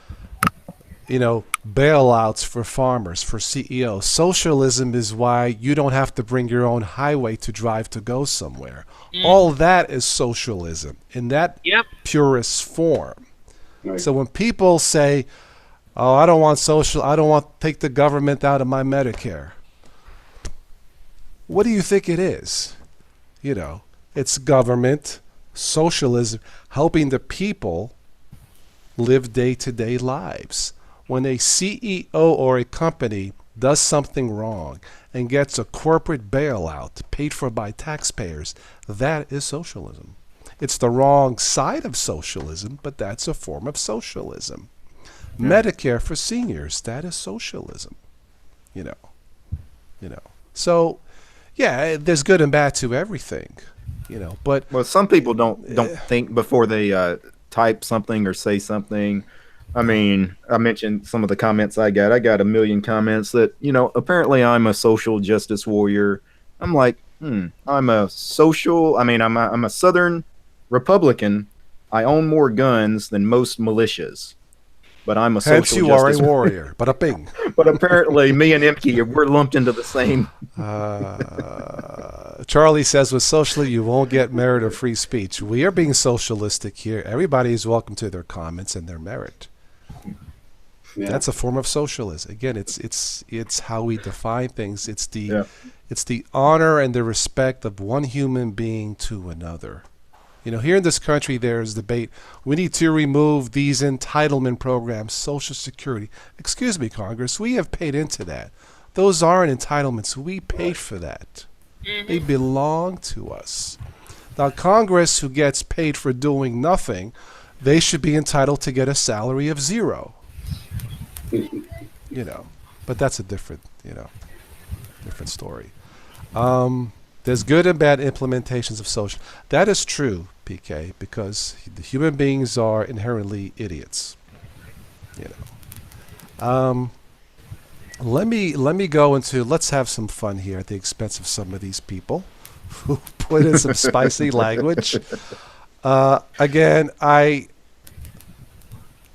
you know, bailouts for farmers, for CEOs. Socialism is why you don't have to bring your own highway to drive to go somewhere. All that is socialism in that purest form. Right. So when people say, oh, I don't want to take the government out of my Medicare. What do you think it is? You know, it's government, socialism, helping the people live day-to-day lives. When a CEO or a company does something wrong and gets a corporate bailout paid for by taxpayers, that is socialism. It's the wrong side of socialism, but that's a form of socialism. Medicare for seniors, that is socialism. You know. So, yeah, there's good and bad to everything. You know, but some people don't think before they type something or say something. I mean, I mentioned some of the comments I got. I got a million comments that, you know, apparently I'm a social justice warrior. I'm like, I'm a Southern Republican. I own more guns than most militias, but I'm a social you justice are a warrior. But a bing. But apparently, me and Imke, we're lumped into the same. Charlie says, with socially, you won't get merit or free speech. We are being socialistic here. Everybody is welcome to their comments and their merit. Yeah. That's a form of socialism. Again, it's how we define things. It's the honor and the respect of one human being to another. You know, here in this country, there's debate. We need to remove these entitlement programs, Social Security. Excuse me, Congress. We have paid into that. Those aren't entitlements. We paid for that. They belong to us. Now, Congress, who gets paid for doing nothing, they should be entitled to get a salary of zero. You know, but that's a different story. There's good and bad implementations of social. That is true, PK, because the human beings are inherently idiots. You know. Let me go into. Let's have some fun here at the expense of some of these people who put in some spicy language. Again,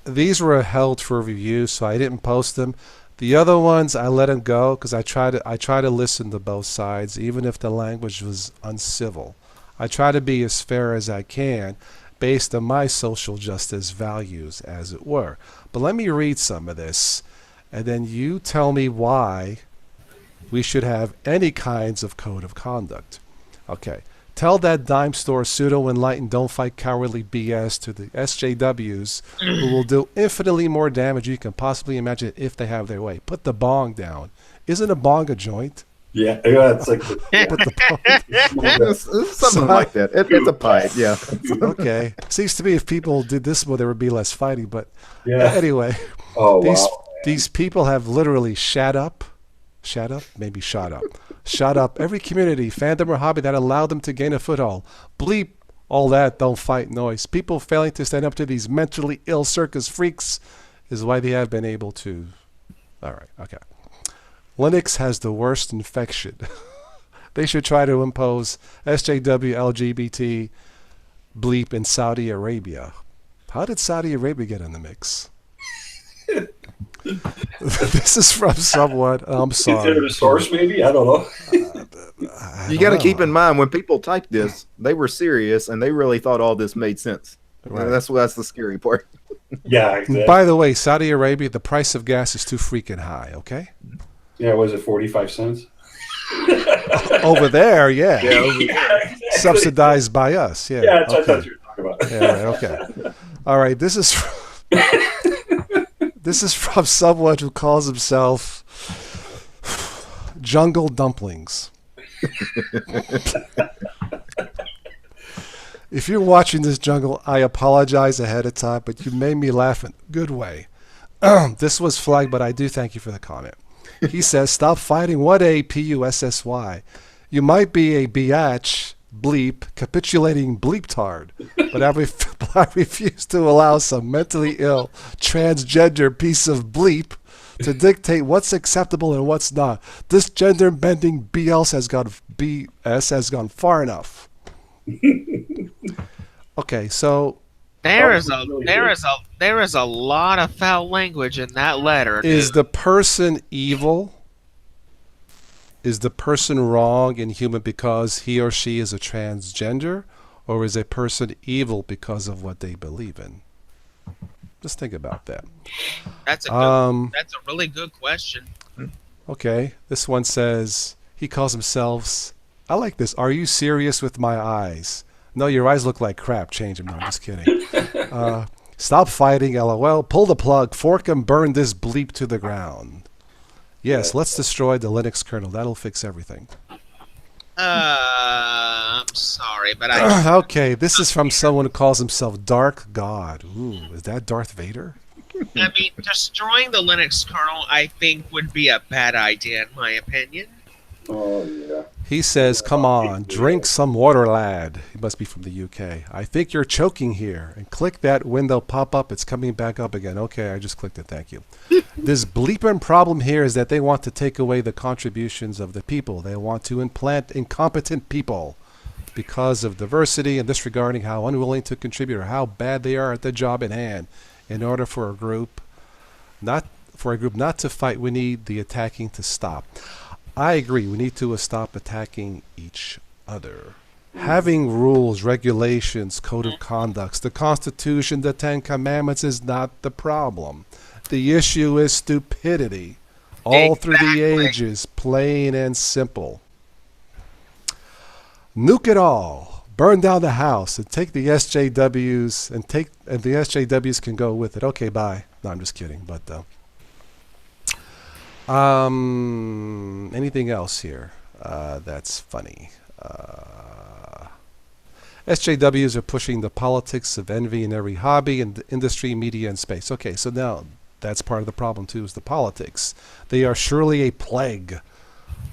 these were held for review, so I didn't post them. The other ones I let them go because I try to listen to both sides, even if the language was uncivil. I try to be as fair as I can, based on my social justice values, as it were. But let me read some of this, and then you tell me why we should have any kinds of code of conduct. Okay. Tell that dime store pseudo-enlightened don't fight cowardly BS to the SJWs who will do infinitely more damage you can possibly imagine if they have their way. Put the bong down. Isn't a bong a joint? Yeah, it's like Put the bong it's something like that. It's a pipe, yeah. Okay. Seems to me if people did this more, there would be less fighting. But anyway, these people have literally shut up, maybe shot up. Shut up every community, fandom, or hobby that allowed them to gain a foothold. Bleep all that don't fight noise. People failing to stand up to these mentally ill circus freaks is why they have been able to. All right, okay. Linux has the worst infection. They should try to impose SJW LGBT bleep in Saudi Arabia. How did Saudi Arabia get in the mix? This is from someone. I'm sorry. Consider a source, maybe? I don't know. You got to keep in mind when people typed this, they were serious and they really thought all this made sense. Right. That's the scary part. Yeah, exactly. By the way, Saudi Arabia, the price of gas is too freaking high, okay? Yeah, was it 45 cents? Over there, yeah. Yeah, over Exactly. Subsidized by us, yeah. Yeah, that's okay. what you're talking about. Yeah, right, okay. All right, this is this is from someone who calls himself Jungle Dumplings. If you're watching this, Jungle, I apologize ahead of time, but you made me laugh in a good way. This was flagged, but I do thank you for the comment. He says, stop fighting. What a P-U-S-S-Y. You might be a biatch, bleep, capitulating bleeptard, but I refuse to allow some mentally ill, transgender piece of bleep to dictate what's acceptable and what's not. This gender-bending BS has gone far enough. Okay, so There is a lot of foul language in that letter. is dude. the person evil? Is the person wrong and human because he or she is a transgender? Or is a person evil because of what they believe in? Just think about that. That's a really good question. Okay, this one says, he calls himself, I like this, are you serious with my eyes? No, your eyes look like crap, change them. No, I'm just kidding. Stop fighting, LOL, pull the plug, fork and burn this bleep to the ground. Yes, let's destroy the Linux kernel, that'll fix everything. I'm sorry, but I Okay, this is from someone who calls himself Dark God. Ooh, is that Darth Vader? mean, destroying the Linux kernel, I think, would be a bad idea, in my opinion. Oh, yeah. He says, come on, drink some water, lad. He must be from the UK. I think you're choking here. And click that window pop up. It's coming back up again. Okay, I just clicked it. Thank you. This bleeping problem here is that they want to take away the contributions of the people. They want to implant incompetent people because of diversity and disregarding how unwilling to contribute or how bad they are at the job at hand. In order for a group not to fight, we need the attacking to stop. I agree. We need to stop attacking each other. Having rules, regulations, code of conducts, the Constitution, the Ten Commandments is not the problem. The issue is stupidity. All through the ages, plain and simple. Nuke it all. Burn down the house and take the SJWs and the SJWs can go with it. Okay, bye. No, I'm just kidding. But anything else here that's funny? SJWs are pushing the politics of envy in every hobby and industry, media, and space. Okay, so now that's part of the problem too, is the politics. They are surely a plague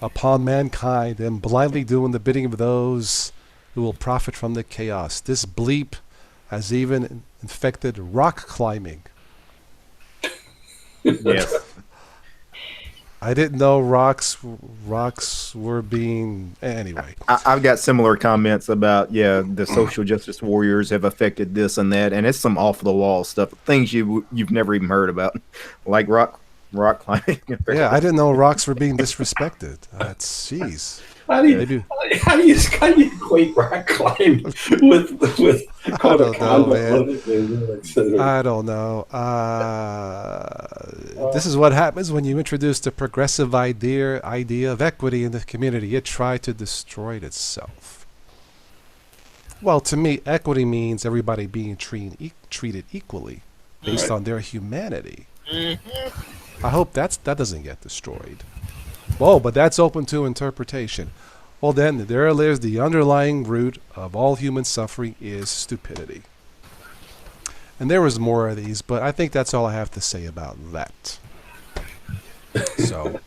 upon mankind and blindly doing the bidding of those who will profit from the chaos. This bleep has even infected rock climbing. Yes. I didn't know rocks were being anyway. I've got similar comments about the social justice warriors have affected this and that, and it's some off the wall stuff, things you've never even heard about, like rock climbing. Yeah, I didn't know rocks were being disrespected. That's jeez. How do you equate rock climbing with I don't know, man. I don't know. This is what happens when you introduce the progressive idea of equity in the community. It tried to destroy itself. Well, to me, equity means everybody being treated equally based on their humanity. I hope that doesn't get destroyed. Oh, but that's open to interpretation. Well, then, there lives the underlying root of all human suffering is stupidity. And there was more of these, but I think that's all I have to say about that. So,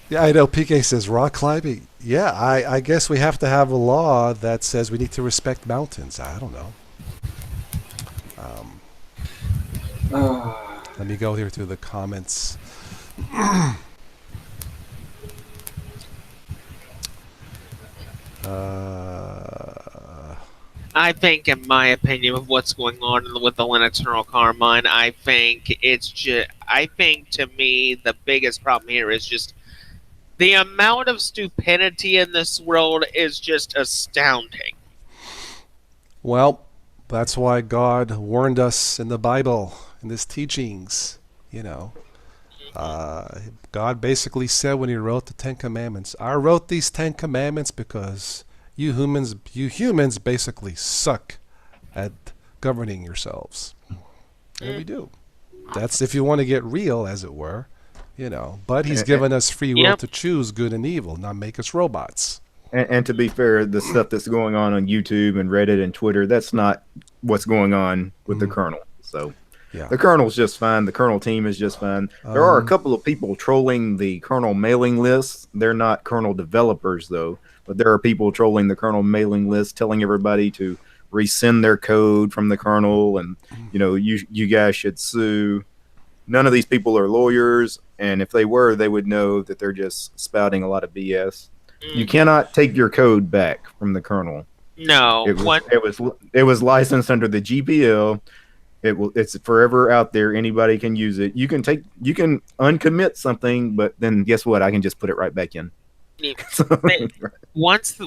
yeah, I know PK says rock climbing. Yeah, I guess we have to have a law that says we need to respect mountains. I don't know. Let me go here through the comments. I think, in my opinion, of what's going on with the Linux kernel Carmine, I think it's just. I think to me the biggest problem here is just the amount of stupidity in this world is just astounding. Well, that's why God warned us in the Bible, in His teachings. You know, God basically said when He wrote the Ten Commandments, "I wrote these 10 Commandments because you humans basically suck at governing yourselves." And we do. That's if you want to get real, as it were. You know, but He's given us free will to choose good and evil, not make us robots. And to be fair, the stuff that's going on YouTube and Reddit and Twitter, that's not what's going on with the kernel. So Yeah. the kernel's just fine. The kernel team is just fine. There are a couple of people trolling the kernel mailing list. They're not kernel developers, though. But there are people trolling the kernel mailing list, telling everybody to resend their code from the kernel. And, you know, you guys should sue. None of these people are lawyers. And if they were, they would know that they're just spouting a lot of BS. You cannot take your code back from the kernel. No, it was licensed under the GPL. It's forever out there. Anybody can use it. You can uncommit something, but then guess what? I can just put it right back in. Once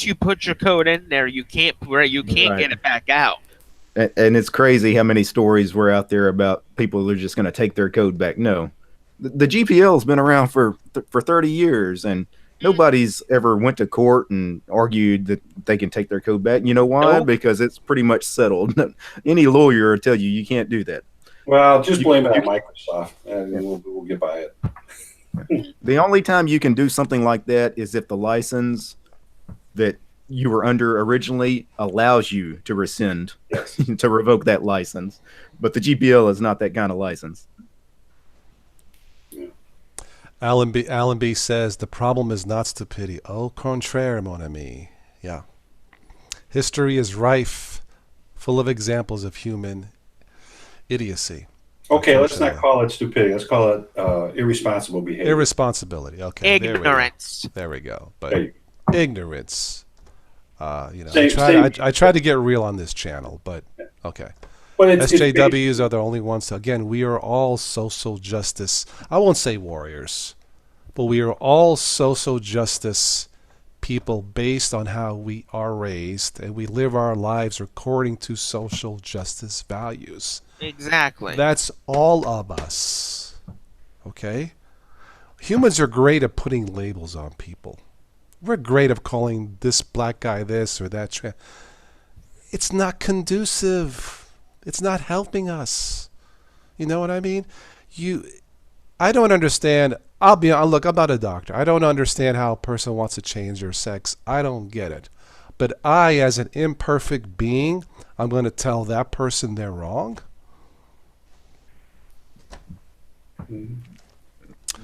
you put your code in there, you can't get it back out. And it's crazy how many stories were out there about people who are just going to take their code back. No, the GPL has been around for 30 years, and nobody's ever went to court and argued that they can take their code back. You know why? Nope. Because it's pretty much settled. Any lawyer will tell you can't do that. Well, just blame it on Microsoft, and we'll get by it. The only time you can do something like that is if the license that you were under originally allows you to rescind, to revoke that license. But the GPL is not that kind of license. Alan B says the problem is not stupidity. Au contraire, mon ami. Yeah. History is rife, full of examples of human idiocy. Okay, let's not call it stupidity. Let's call it irresponsible behavior. Irresponsibility. Okay. Ignorance. There we go. But ignorance. You know, I try to get real on this channel, but okay. But SJWs are the only ones. Again, we are all social justice. I won't say warriors, but we are all social justice people based on how we are raised, and we live our lives according to social justice values. Exactly. That's all of us. Okay? Humans are great at putting labels on people. We're great at calling this black guy this or that. It's not conducive. It's not helping us. You know what I mean? I don't understand. Look, I'm not a doctor. I don't understand how a person wants to change their sex. I don't get it. But I, as an imperfect being, I'm going to tell that person they're wrong?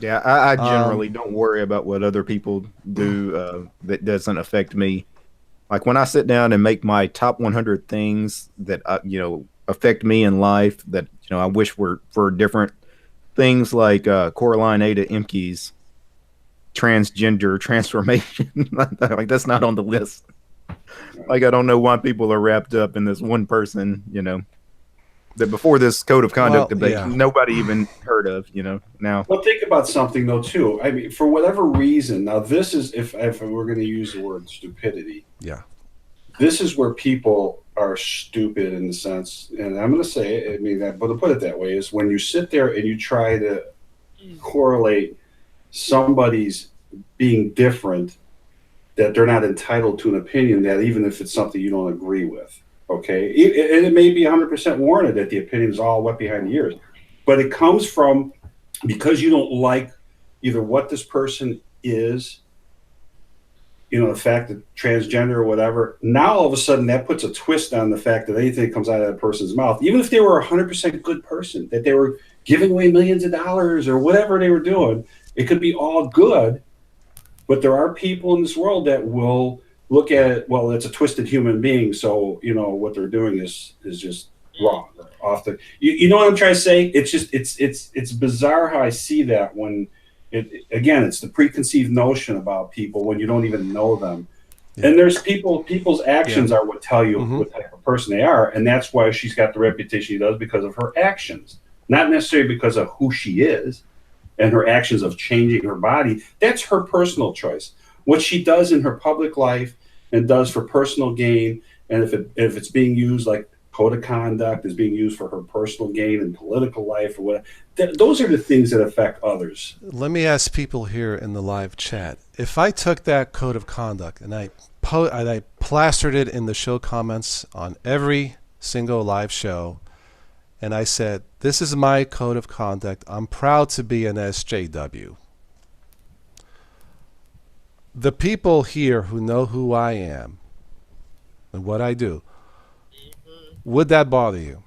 Yeah, I generally don't worry about what other people do that doesn't affect me. Like when I sit down and make my top 100 things that affect me in life that I wish were different, things like Coraline Ada Imke's transgender transformation. Like that's not on the list. Like I don't know why people are wrapped up in this one person, that before this code of conduct debate, nobody even heard of, now. Well, think about something though too. I mean, for whatever reason, now this is if we're going to use the word stupidity. Yeah. This is where people are stupid in the sense, and I'm going to say it, but to put it that way, is when you sit there and you try to correlate somebody's being different, that they're not entitled to an opinion, that even if it's something you don't agree with, okay? It may be 100% warranted that the opinion is all wet behind the ears, but it comes from because you don't like either what this person is, the fact that transgender or whatever, now all of a sudden that puts a twist on the fact that anything that comes out of that person's mouth, even if they were a 100% good person, that they were giving away millions of dollars or whatever they were doing, it could be all good. But there are people in this world that will look at it, well, it's a twisted human being, so, what they're doing is just wrong. Off the, you know what I'm trying to say? It's just it's bizarre how I see that when again it's the preconceived notion about people when you don't even know them. Yeah. And there's people's actions are what tell you Mhm. what type of person they are, and that's why she's got the reputation she does because of her actions, not necessarily because of who she is and her actions of changing her body. That's her personal choice. What she does in her public life and does for personal gain, and if it's being used like code of conduct is being used for her personal gain and political life or whatever, those are the things that affect others. Let me ask people here in the live chat. If I took that code of conduct and I plastered it in the show comments on every single live show, and I said, this is my code of conduct. I'm proud to be an SJW. The people here who know who I am and what I do, would that bother you?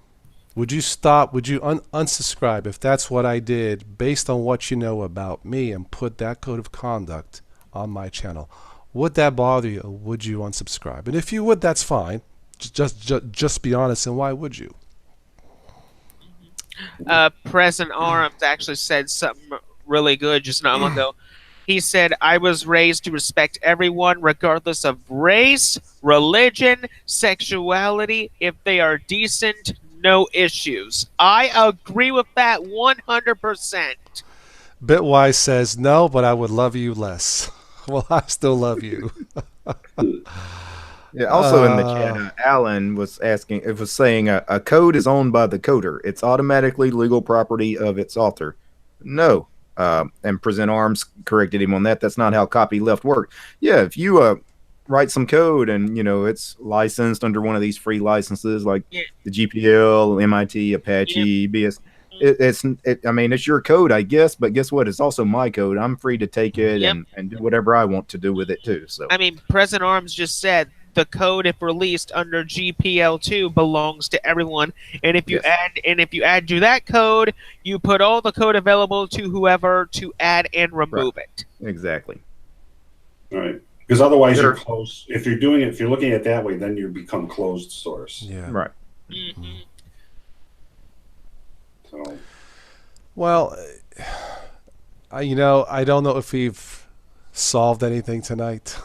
Would you stop? Would you unsubscribe if that's what I did based on what you know about me and put that code of conduct on my channel? Would that bother you, or would you unsubscribe? And if you would, that's fine. Just be honest, and why would you? President Arms actually said something really good just not long ago. He said, I was raised to respect everyone regardless of race, religion, sexuality. If they are decent, no issues. I agree with that 100%. Bitwise says, no, but I would love you less. Well, I still love you. Yeah. Also in the chat, Alan was asking. It was saying a code is owned by the coder. It's automatically legal property of its author. No. And Present Arms corrected him on that. That's not how copyleft work. Yeah, if you write some code and it's licensed under one of these free licenses like the GPL, MIT, Apache, BS. I mean, it's your code, I guess, but guess what? It's also my code. I'm free to take it and do whatever I want to do with it too. So I mean, President Arms just said the code, if released under GPL2, belongs to everyone. And if you add to that code, you put all the code available to whoever to add and remove it. Exactly. All right. Because otherwise you're close. If you're looking at it that way, then you become closed source. Yeah. Right. Mm-hmm. So. Well, I don't know if we've solved anything tonight.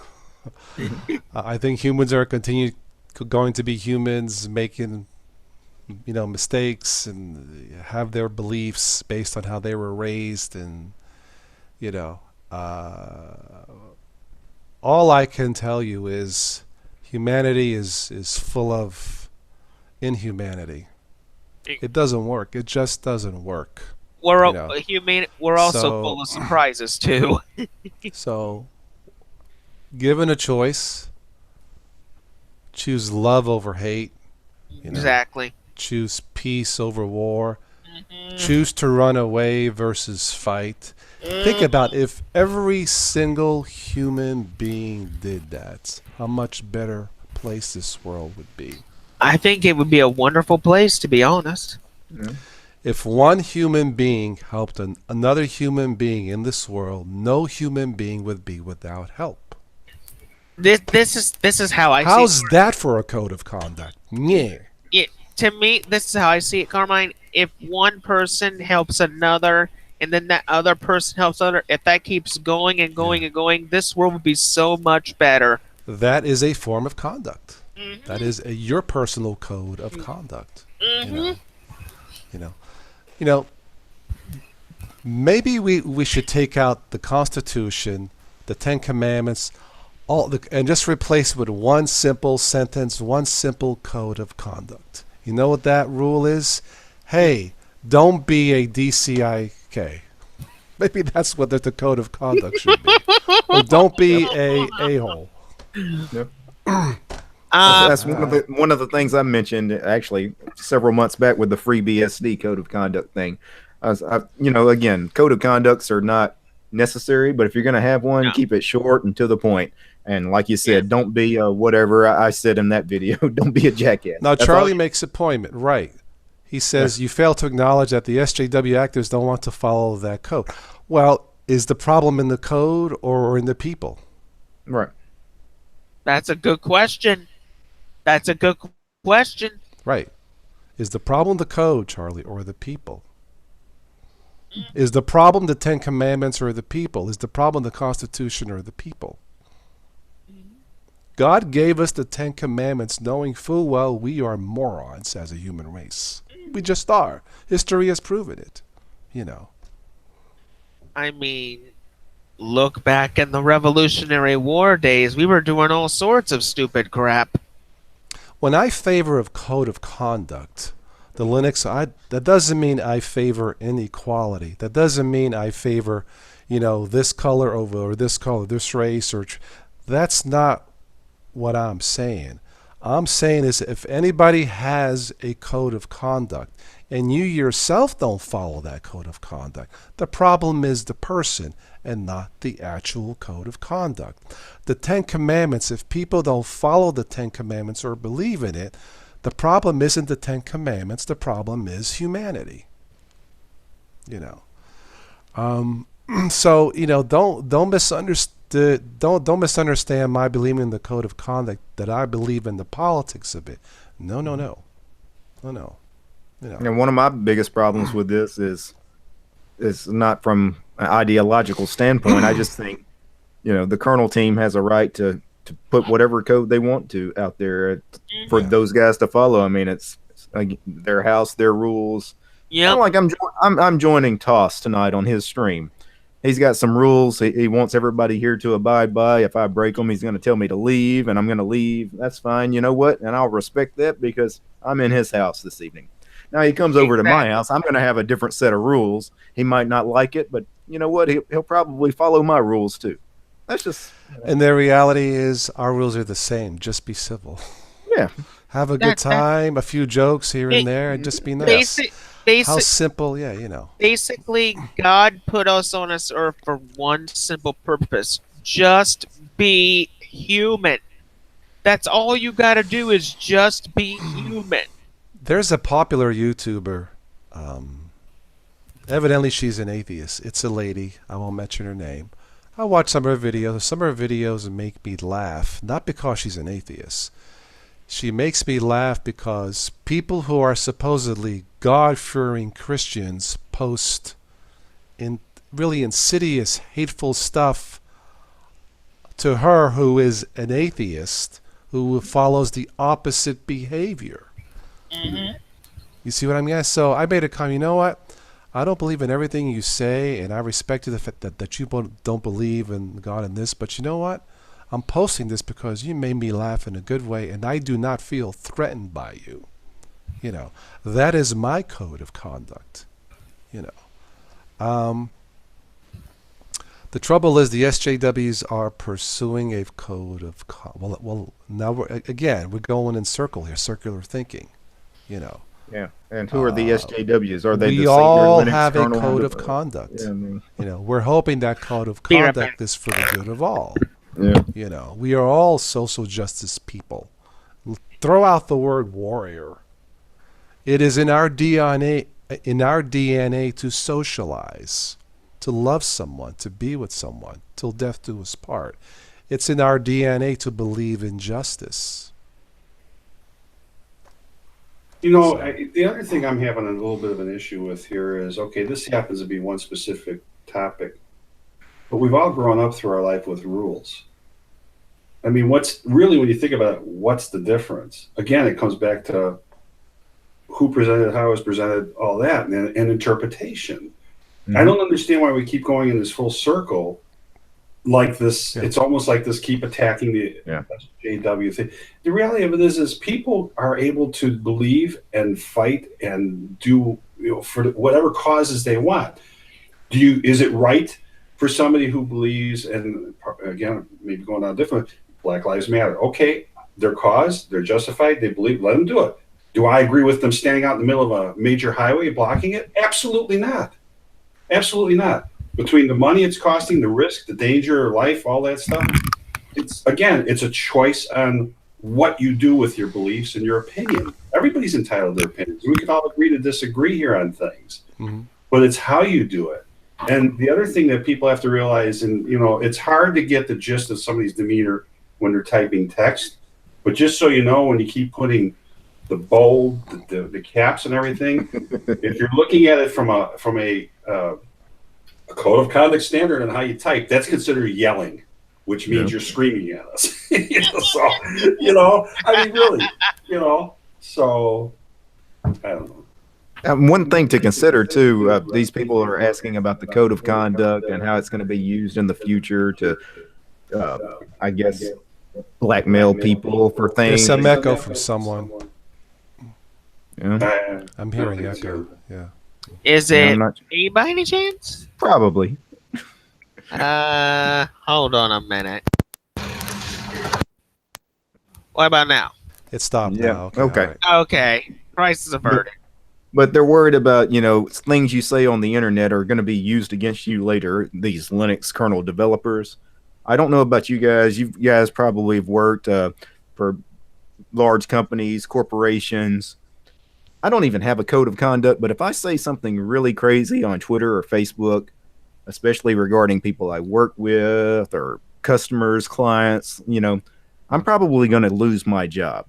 I think humans are going to be humans, making mistakes and have their beliefs based on how they were raised, and all I can tell you is humanity is full of inhumanity. It doesn't work. It just doesn't work. We're also full of surprises too. So, given a choice, choose love over hate. Exactly. Choose peace over war. Choose to run away versus fight. Think about if every single human being did that, how much better place this world would be. I think it would be a wonderful place, to be honest. Yeah. If one human being helped another human being in this world, no human being would be without help. This is how I see it. How's that for a code of conduct? Yeah. To me, this is how I see it, Carmine. If one person helps another, and then that other person helps other, if that keeps going and going and going, this world would be so much better. That is a form of conduct. That is your personal code of conduct. Maybe we should take out the Constitution, the Ten Commandments, and just replace it with one simple sentence, one simple code of conduct. You know what that rule is? Hey, don't be a DCIK. Maybe that's what the code of conduct should be. Or don't be a a-hole. Yep. That's one of the things I mentioned actually several months back with the free BSD code of conduct thing. Again, code of conducts are not necessary, but if you're going to have one, keep it short and to the point. And like you said, don't be whatever I said in that video. Don't be a jackass. Now, Charlie makes a point, right? He says you fail to acknowledge that the SJW actors don't want to follow that code. Well, is the problem in the code or in the people? Right. That's a good question. Right. Is the problem the code, Charlie, or the people? Is the problem the Ten Commandments or the people? Is the problem the Constitution or the people? God gave us the Ten Commandments knowing full well we are morons as a human race. We just are. History has proven it, you know. I mean, look back in the Revolutionary War days. We were doing all sorts of stupid crap. When I favor of code of conduct, the Linux, that doesn't mean I favor inequality. That doesn't mean I favor, this color over this color, this race, that's not what I'm saying. I'm saying is if anybody has a code of conduct and you yourself don't follow that code of conduct, the problem is the person and not the actual code of conduct. The Ten Commandments, if people don't follow the Ten Commandments or believe in it, the problem isn't the Ten Commandments, the problem is humanity. So, don't misunderstand my believing in the code of conduct that I believe in the politics of it. No. And one of my biggest problems with this is not from an ideological standpoint. I just think, the kernel team has a right to put whatever code they want to out there for those guys to follow. I mean, it's like their house, their rules. Yeah. I'm joining Toss tonight on his stream. He's got some rules he wants everybody here to abide by. If I break them, he's going to tell me to leave, and I'm going to leave. That's fine. You know what? And I'll respect that because I'm in his house this evening. Now he comes over to my house. I'm going to have a different set of rules. He might not like it, but you know what? He'll probably follow my rules too. That's just. And the reality is our rules are the same. Just be civil. Yeah. Have a good time, a few jokes here and there, and just be nice. How simple, Basically, God put us on this earth for one simple purpose. Just be human. That's all you got to do is just be human. There's a popular YouTuber. Evidently, she's an atheist. It's a lady. I won't mention her name. I watch some of her videos. Some of her videos make me laugh, not because she's an atheist. She makes me laugh because people who are supposedly God-fearing Christians post in really insidious, hateful stuff to her who is an atheist who follows the opposite behavior. Mm-hmm. You see what I mean? So I made a comment, you know what? I don't believe in everything you say, and I respect the fact that you don't believe in God and this, but you know what? I'm posting this because you made me laugh in a good way, and I do not feel threatened by you. That is my code of conduct. The trouble is the SJWs are pursuing a code of well, now we're going in circular thinking. Yeah. And who are the SJWs? Are they we the all Linux have a kernel code of conduct. Yeah, I mean, We're hoping that code of conduct is for the good of all. yeah. We are all social justice people. Throw out the word warrior. It is in our DNA to socialize, to love someone, to be with someone, till death do us part. It's in our DNA to believe in justice. The other thing I'm having a little bit of an issue with here is, okay, this happens to be one specific topic, but we've all grown up through our life with rules. I mean, what's really, when you think about it, what's the difference? Again, it comes back to who presented, how it was presented, all that, and interpretation. Mm-hmm. I don't understand why we keep going in this full circle like this. Yeah. It's almost like this keep attacking the SJW thing. The reality of it is people are able to believe and fight and do for whatever causes they want. Is it right for somebody who believes, and again, maybe going on different, Black Lives Matter? Okay, their cause, they're justified, they believe, let them do it. Do I agree with them standing out in the middle of a major highway blocking it? Absolutely not. Absolutely not. Between the money it's costing, the risk, the danger, life, all that stuff, it's a choice on what you do with your beliefs and your opinion. Everybody's entitled to their opinions. We can all agree to disagree here on things, but it's how you do it. And the other thing that people have to realize, and it's hard to get the gist of somebody's demeanor when they're typing text, but just so you know, when you keep putting the bold, the caps and everything. If you're looking at it from a code of conduct standard on how you type, that's considered yelling, which means you're screaming at us. So, I mean, really, so I don't know. One thing to consider too, these people are asking about the code of conduct and how it's going to be used in the future to, I guess, blackmail people for things. There's some echo from someone. Yeah. I'm hearing echo. Yeah. Is it me by any chance? Probably. Hold on a minute. What about now? It stopped Yeah. now. Okay. All right. Okay. Crisis averted. But they're worried about, things you say on the internet are going to be used against you later, these Linux kernel developers. I don't know about you guys. You guys probably have worked for large companies, corporations. I don't even have a code of conduct, but if I say something really crazy on Twitter or Facebook, especially regarding people I work with or customers, clients, I'm probably going to lose my job.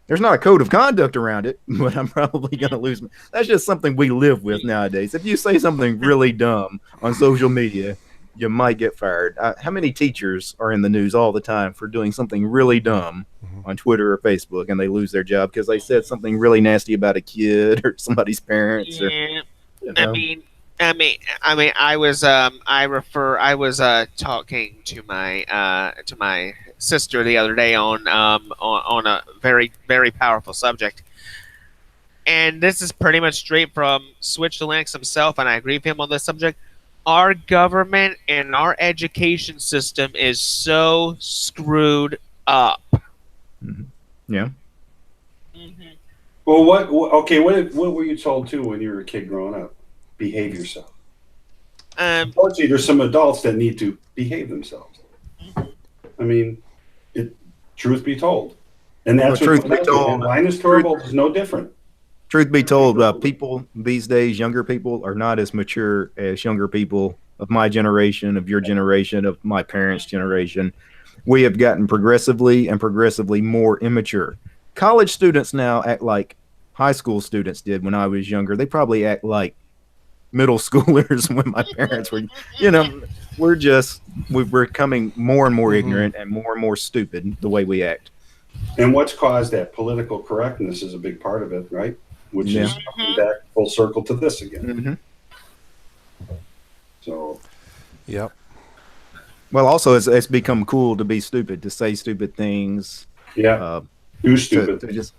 There's not a code of conduct around it, but I'm probably going to lose. That's just something we live with nowadays. If you say something really dumb on social media, you might get fired. How many teachers are in the news all the time for doing something really dumb on Twitter or Facebook, and they lose their job because they said something really nasty about a kid or somebody's parents? Yeah. Or, I was talking to my sister the other day on a very, very powerful subject, and this is pretty much straight from Switch to Linux himself, and I agree with him on this subject. Our government and our education system is so screwed up. Yeah. Well, what were you told too when you were a kid growing up? Behave yourself. Unfortunately, there's some adults that need to behave themselves. I mean, truth be told, and that's truth be told. Linus Torvalds is no different. Truth be told, people these days, younger people, are not as mature as younger people of my generation, of your generation, of my parents' generation. We have gotten progressively more immature. College students now act like high school students did when I was younger. They probably act like middle schoolers when my parents were, we're becoming more and more ignorant and more stupid the way we act. And what's caused that? Political correctness is a big part of it, right? Which is coming back full circle to this again. So, yep. Well, also it's become cool to be stupid, to say stupid things. Yeah. Do stupid. Just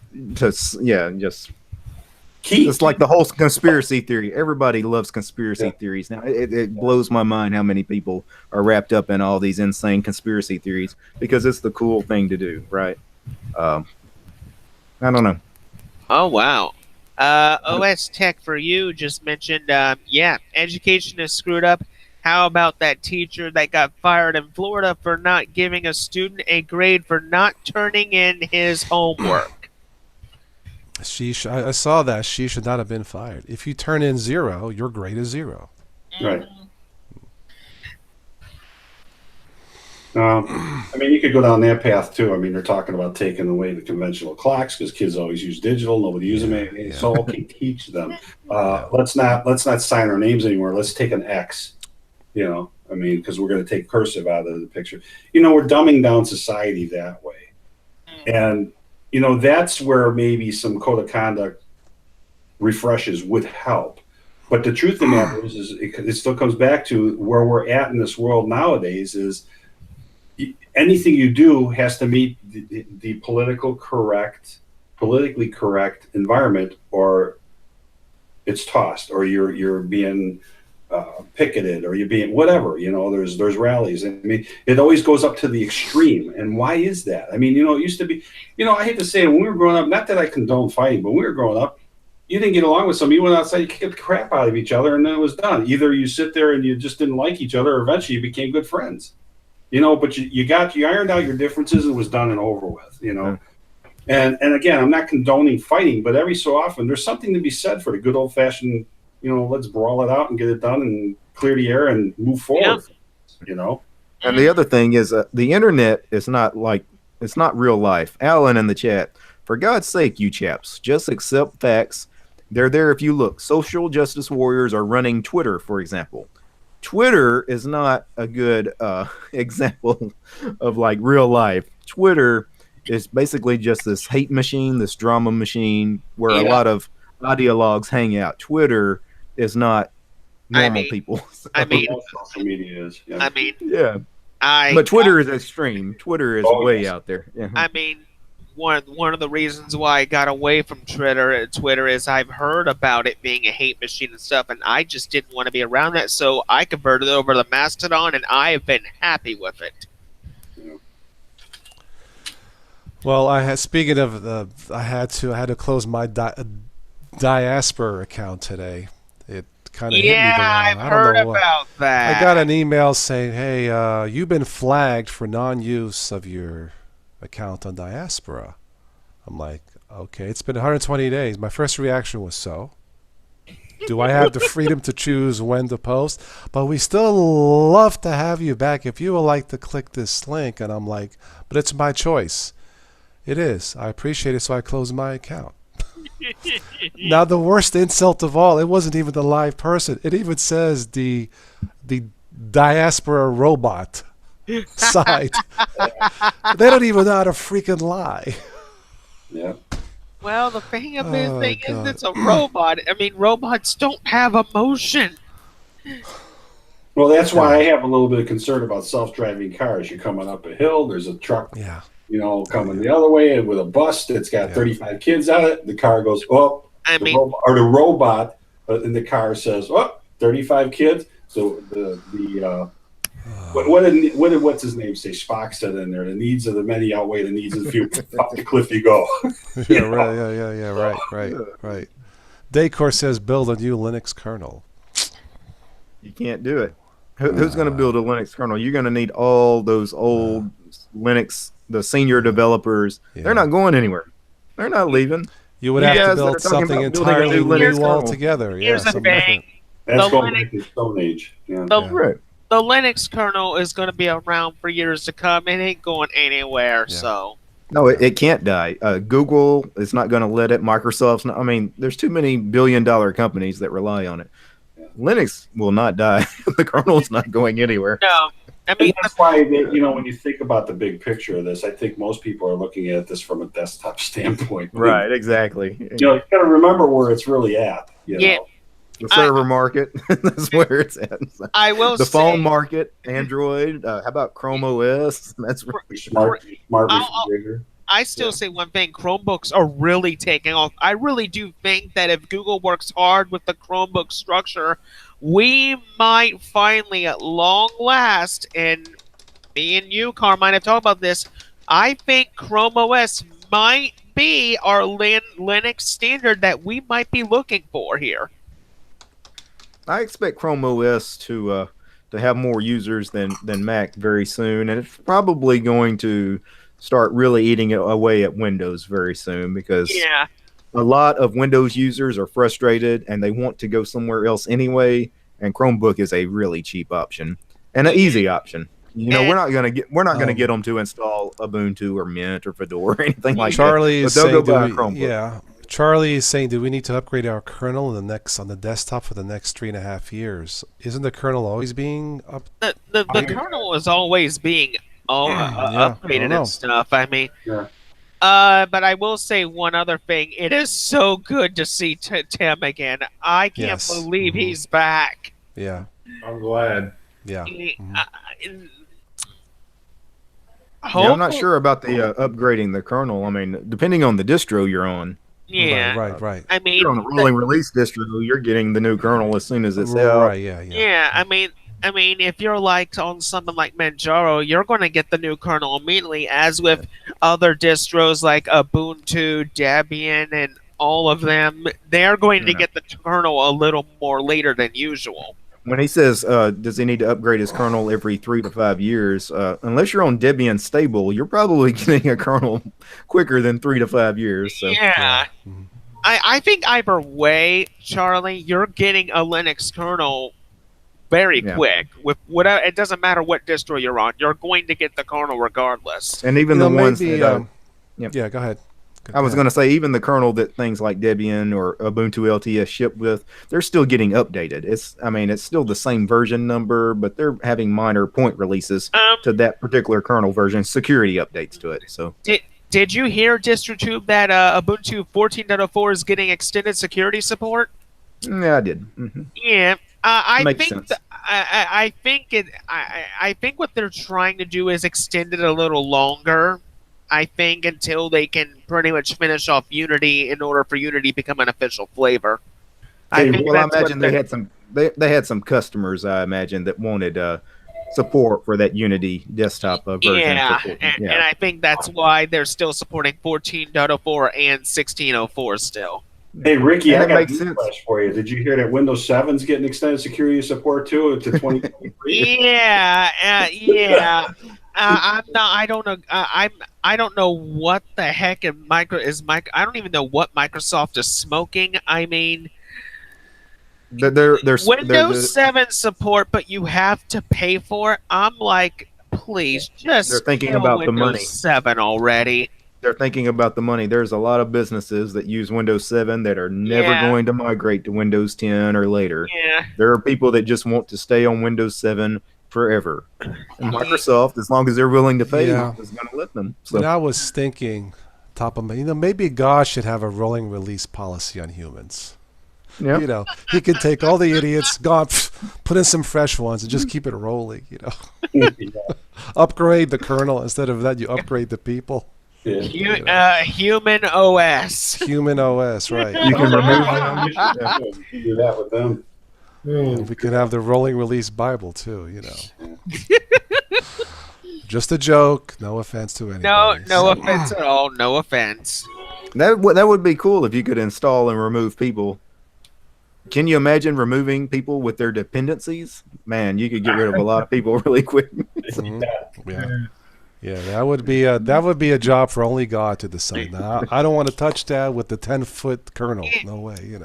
it's like the whole conspiracy theory. Everybody loves conspiracy theories now. It blows my mind how many people are wrapped up in all these insane conspiracy theories because it's the cool thing to do, right? I don't know. Oh wow. OS Tech for You just mentioned, education is screwed up. How about that teacher that got fired in Florida for not giving a student a grade for not turning in his homework? I saw that. She should not have been fired. If you turn in 0, your grade is 0. Right. You could go down that path too. I mean, they're talking about taking away the conventional clocks because kids always use digital. Nobody uses them. So okay, teach them. Let's not sign our names anymore. Let's take an X. Because we're going to take cursive out of the picture. We're dumbing down society that way, and that's where maybe some code of conduct refreshes would help. But the truth of the matter is it still comes back to where we're at in this world nowadays is. Anything you do has to meet the politically correct environment, or it's tossed, or you're being picketed, or you're being whatever. There's rallies. I mean, it always goes up to the extreme. And why is that? I mean, it used to be. I hate to say it, when we were growing up. Not that I condone fighting, but when we were growing up, you didn't get along with somebody. You went outside, you kicked the crap out of each other, and then it was done. Either you sit there and you just didn't like each other, or eventually you became good friends. But you ironed out your differences and it was done and over with, And again, I'm not condoning fighting, but every so often there's something to be said for the good old fashioned, let's brawl it out and get it done and clear the air and move forward, And the other thing is the internet is it's not real life. Alan in the chat For God's sake, you chaps, just accept facts. They're there if you look. Social justice warriors are running Twitter, for example. Twitter is not a good example of like real life. Twitter is basically just this hate machine, this drama machine where a lot of ideologues hang out. Twitter is not normal people. I mean, social media is. Yeah. I mean, yeah. But Twitter is extreme. Twitter is way out there. Yeah. I mean, one of the reasons why I got away from Twitter is I've heard about it being a hate machine and stuff, and I just didn't want to be around that, so I converted over to Mastodon, and I have been happy with it. Well, speaking of I had to close my diaspora account today. It kind of hit me. I've heard about that. I got an email saying, "Hey, you've been flagged for non-use of your account on diaspora." I'm like, okay, it's been 120 days. My first reaction was, so do I have the freedom to choose when to post? But we still love to have you back if you would like to click this link. And I'm like, but it's my choice. It is. I appreciate it, so I closed my account. Now, the worst insult of all, it wasn't even the live person. It even says the diaspora robot site. They don't even know how to freaking lie. Yeah. Well, the thing is, it's a robot. I mean, robots don't have emotion. Well, that's why I have a little bit of concern about self-driving cars. You're coming up a hill, there's a truck, coming the other way with a bus that's got 35 kids on it. The car goes, the robot in the car says, 35 kids. So what's his name say? Spock said in there, the needs of the many outweigh the needs of the few. Up the cliff you go. Right. Daycore says build a new Linux kernel. You can't do it. Who's going to build a Linux kernel? You're going to need all those old Linux, the senior developers. They're not going anywhere. They're not leaving. You would have to build something entirely new altogether. Here's the thing. That's going back to Stone Age. The Linux kernel is going to be around for years to come. It ain't going anywhere. So no, it can't die. Google is not going to let it. Microsoft's not. I mean, there's too many billion-dollar companies that rely on it. Linux will not die. The kernel's not going anywhere. No, I mean that's why when you think about the big picture of this, I think most people are looking at this from a desktop standpoint. Right, exactly. You got to remember where it's really at. You know? The server market, that's where it's at. I will the phone market, Android. How about Chrome OS? That's really smart refrigerator. I still say one thing: Chromebooks are really taking off. I really do think that if Google works hard with the Chromebook structure, we might finally, at long last, and me and you, Carmine, have talked about this. I think Chrome OS might be our Linux standard that we might be looking for here. I expect Chrome OS to have more users than Mac very soon, and it's probably going to start really eating away at Windows very soon because a lot of Windows users are frustrated and they want to go somewhere else anyway. And Chromebook is a really cheap option and an easy option. We're not gonna get them to install Ubuntu or Mint or Fedora or anything like Charlie that. Is saying, Charlie is saying, do we need to upgrade our kernel on the desktop for the next 3.5 years? Isn't the kernel always being up? The kernel is always being upgraded and stuff. I mean, but I will say one other thing. It is so good to see Tim again. I can't believe he's back. Yeah, I'm glad. Yeah. I'm not sure about the upgrading the kernel. I mean, depending on the distro you're on. Yeah. Right. I mean, if you're on a rolling release distro, you're getting the new kernel as soon as it's out. Right. Yeah. I mean, if you're like on something like Manjaro, you're going to get the new kernel immediately. As with other distros like Ubuntu, Debian, and all of them, they're going to get the kernel a little more later than usual. When he says, does he need to upgrade his kernel every 3 to 5 years, unless you're on Debian stable, you're probably getting a kernel quicker than 3 to 5 years. So. Yeah. I think either way, Charlie, you're getting a Linux kernel very quick. With whatever, it doesn't matter what distro you're on, you're going to get the kernel regardless. And even the ones that... go ahead. I was going to say, even the kernel that things like Debian or Ubuntu LTS ship with, they're still getting updated. It's still the same version number, but they're having minor point releases to that particular kernel version, security updates to it. So, did you hear, DistroTube, that Ubuntu 14.04 is getting extended security support? Yeah, I did. Mm-hmm. Yeah, I Makes think sense. I think what they're trying to do is extend it a little longer. I think until they can pretty much finish off Unity in order for Unity to become an official flavor. Hey, I imagine they had some customers, I imagine, that wanted support for that Unity desktop version. Yeah, and I think that's why they're still supporting 14.04 and 16.04 still. Hey, Ricky, And I it got a makes sense. newsflash for you. Did you hear that Windows 7's getting extended security support too to 2023? Yeah. I'm not. I don't know. I don't know what the heck I don't even know what Microsoft is smoking. I mean, Windows 7 support, but you have to pay for it. I'm like, please, just they're thinking kill about Windows the money. 7 already. They're thinking about the money. There's a lot of businesses that use Windows 7 that are never going to migrate to Windows 10 or later. Yeah. There are people that just want to stay on Windows 7 forever. And Microsoft, as long as they're willing to pay, is going to let them. So. And I was thinking, maybe God should have a rolling release policy on humans. Yeah. He can take all the idiots, put in some fresh ones, and just keep it rolling. Upgrade the kernel instead of that. You upgrade the people. Yeah. Human OS. Human OS, right? You can remove them. Do that with them. We could have the rolling release Bible too. Just a joke. No offense to anybody. No offense at all. No offense. That would be cool if you could install and remove people. Can you imagine removing people with their dependencies? Man, you could get rid of a lot of people really quick. Mm-hmm. Yeah, that would be a job for only God to decide. Now, I don't want to touch that with the 10-foot kernel. No way,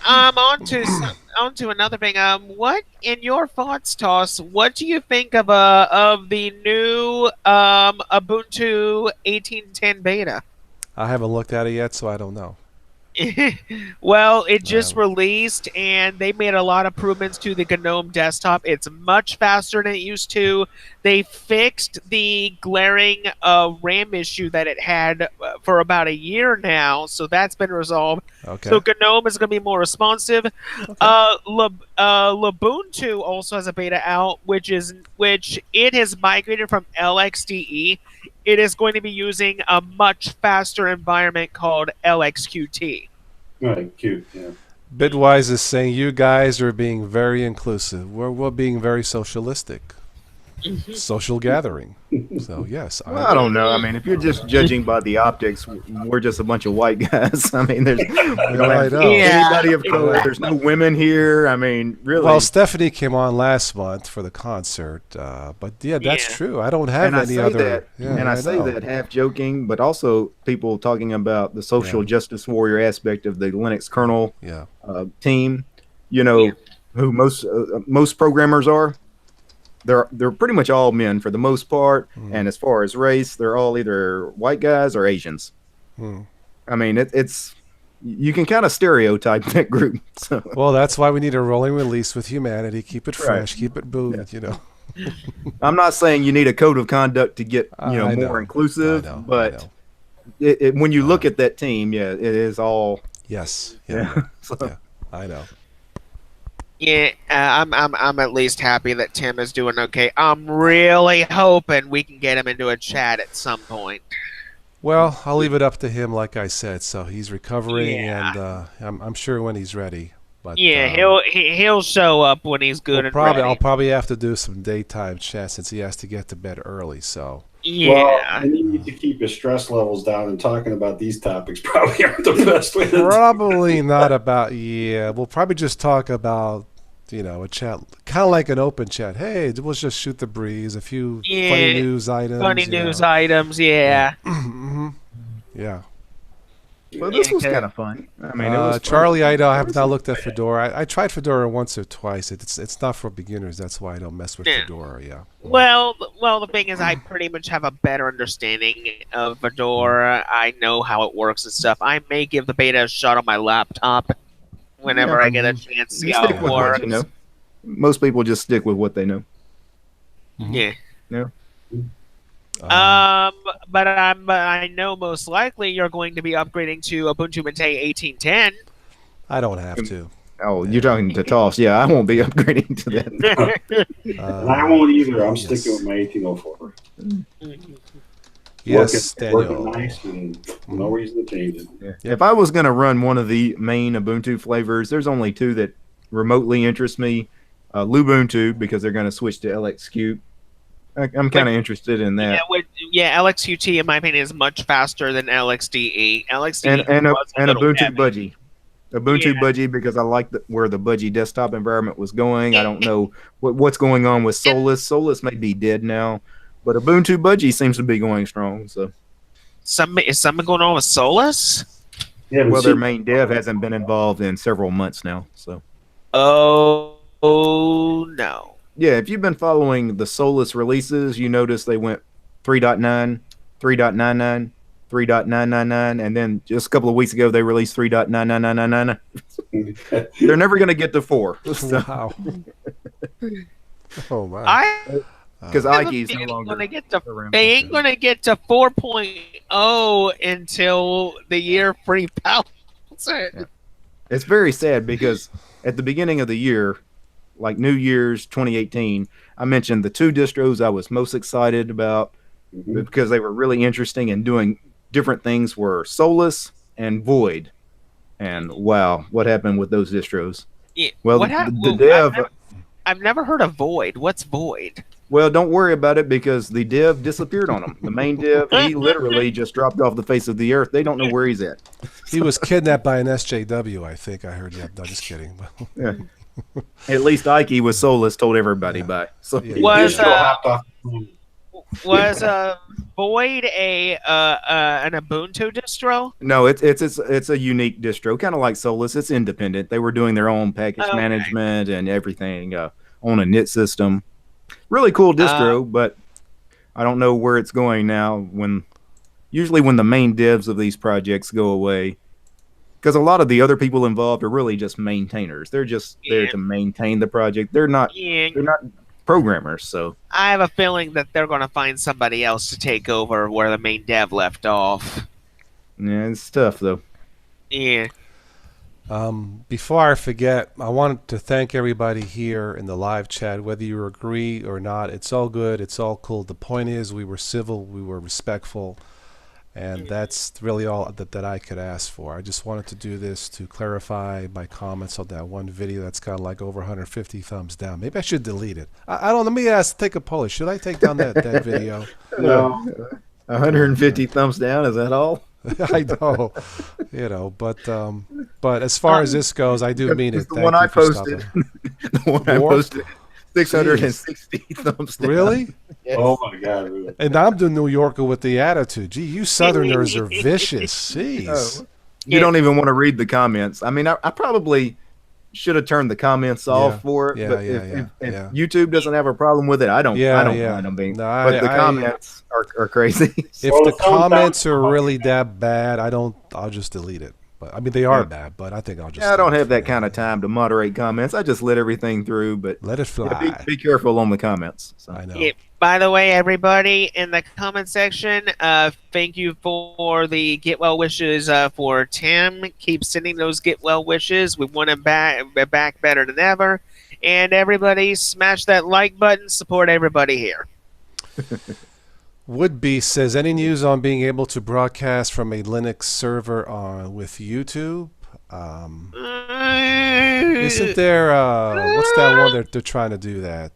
On to another thing. What, in your thoughts, Toss? What do you think of the new Ubuntu 18.10 beta? I haven't looked at it yet, so I don't know. Well, it just released, and they made a lot of improvements to the GNOME desktop. It's much faster than it used to. They fixed the glaring RAM issue that it had for about a year now, so that's been resolved. Okay. So GNOME is going to be more responsive. Okay. Ubuntu also has a beta out, which it has migrated from LXDE. It is going to be using a much faster environment called LXQT. Right, cute, yeah. Bitwise is saying you guys are being very inclusive. We're being very socialistic. Social gathering. So yes. Well, I don't know. I mean, if you're just judging by the optics, we're just a bunch of white guys. I mean, we don't have anybody of color. There's no women here. I mean, really. Well, Stephanie came on last month for the concert, but that's true. I don't have any other. I say that half joking, but also people talking about the social justice warrior aspect of the Linux kernel team. Who most programmers are. They're pretty much all men for the most part, and as far as race, they're all either white guys or Asians. I mean, it's you can kind of stereotype that group. So. Well, that's why we need a rolling release with humanity. Keep it fresh, keep it moving. I'm not saying you need a code of conduct to get more inclusive, but when you look at that team, it is all yes, I know. Yeah, I'm at least happy that Tim is doing okay. I'm really hoping we can get him into a chat at some point. Well, I'll leave it up to him, like I said. So he's recovering, and I'm sure when he's ready. But he'll show up when he's good and ready. I'll probably have to do some daytime chat since he has to get to bed early. So. Yeah. Well, and you need to keep your stress levels down, and talking about these topics probably aren't the best way to Probably not about, we'll probably just talk about, a chat, kind of like an open chat. Hey, we'll just shoot the breeze, a few funny news items. Funny news items, yeah. Mm-hmm. Yeah. Well, this was Yeah, kind of fun. I mean, it was fun. Charlie, I have not looked at Fedora. I tried Fedora once or twice. It's not for beginners. That's why I don't mess with Yeah. Fedora. Yeah. Well, the thing is, I pretty much have a better understanding of Fedora. I know how it works and stuff. I may give the beta a shot on my laptop whenever Yeah, I get a chance to see You how stick it with what works. you know. Most people just stick with what they know. Yeah. Um, But I know most likely you're going to be upgrading to Ubuntu Mate 18.10. I don't have to. Oh, you're talking to Toss. Yeah, I won't be upgrading to that. And I won't either. I'm yes. sticking with my 1804. Yes, working Daniel. nice and no reason to change it. Yeah. If I was going to run one of the main Ubuntu flavors, there's only two that remotely interest me. Lubuntu, because they're going to switch to LXQt. I'm kind of interested in that. LXQT, in my opinion, is much faster than LXDE. LXDE And was a little Ubuntu heavy. Budgie. Ubuntu Budgie, because I like where the Budgie desktop environment was going. I don't know what's going on with Solus. Solus may be dead now, but Ubuntu Budgie seems to be going strong. So, Is something going on with Solus? Yeah, but well, see, their main dev hasn't been involved in several months now. So, Oh no. yeah, if you've been following the Solus releases, you notice they went 3.9, 3.99, 3.999, and then just a couple of weeks ago they released 3.99999. They're never going to get to 4. Wow. Oh my. Because I have a Ike is no feeling longer around. they ain't gonna get to 4.0 until the year free Palette. It's very sad because at the beginning of the year, like New Year's 2018, I mentioned the two distros I was most excited about because they were really interesting and doing different things were Solus and Void. And wow, what happened with those distros? Yeah. Well, What the dev... I've never heard of Void. What's Void? Well, don't worry about it because the dev disappeared on them. The main dev, he literally just dropped off the face of the earth. They don't know where he's at. He was kidnapped by an SJW, I think. I heard that. No, just kidding. Yeah. At least Ike with Solus told everybody bye. So Yeah. Was Distro hopped off. was Void an Ubuntu distro? no, it's a unique distro, kind of like Solus. It's independent. They were doing their own package Okay. management and everything on a knit system. Really cool distro, but I don't know where it's going now. Usually when the main devs of these projects go away, because a lot of the other people involved are really just maintainers. They're just there Yeah. to maintain the project. They're not programmers. So I have a feeling that they're going to find somebody else to take over where the main dev left off. yeah, it's tough though. Yeah. Before I forget, I want to thank everybody here in the live chat, whether you agree or not. It's all good. It's all cool. The point is we were civil, we were respectful, and that's really all that I could ask for. I just wanted to do this to clarify my comments on that one video that's got like over 150 thumbs down. Maybe I should delete it. I don't. Let me take a poll. Should I take down that video? No. 150 thumbs down. Is that all? I know, but as far as this goes, I do mean it. The Thank one you I for posted. stopping. The one I More? posted. 660 thumbs down. Really? Yes. Oh my God. Really. And I'm the New Yorker with the attitude. Gee, you Southerners are vicious. Jeez. Oh. You don't even want to read the comments. I mean, I probably should have turned the comments off for it. Yeah, but yeah, if yeah. YouTube doesn't have a problem with it, I don't mind them being. No, but the comments are crazy. If Well, the it sounds comments bad. are really that bad, I'll just delete it. But I mean, they are bad, but I think I'll just. I don't have that kind of time to moderate comments. I just let everything through. But Let it fly. yeah, be careful on the comments. So. I know. Yeah, by the way, everybody in the comment section, thank you for the get well wishes for Tim. Keep sending those get well wishes. We want him back better than ever. And everybody, smash that like button. Support everybody here. Would-be says, any news on being able to broadcast from a Linux server with YouTube? Isn't there, what's that one they're trying to do that?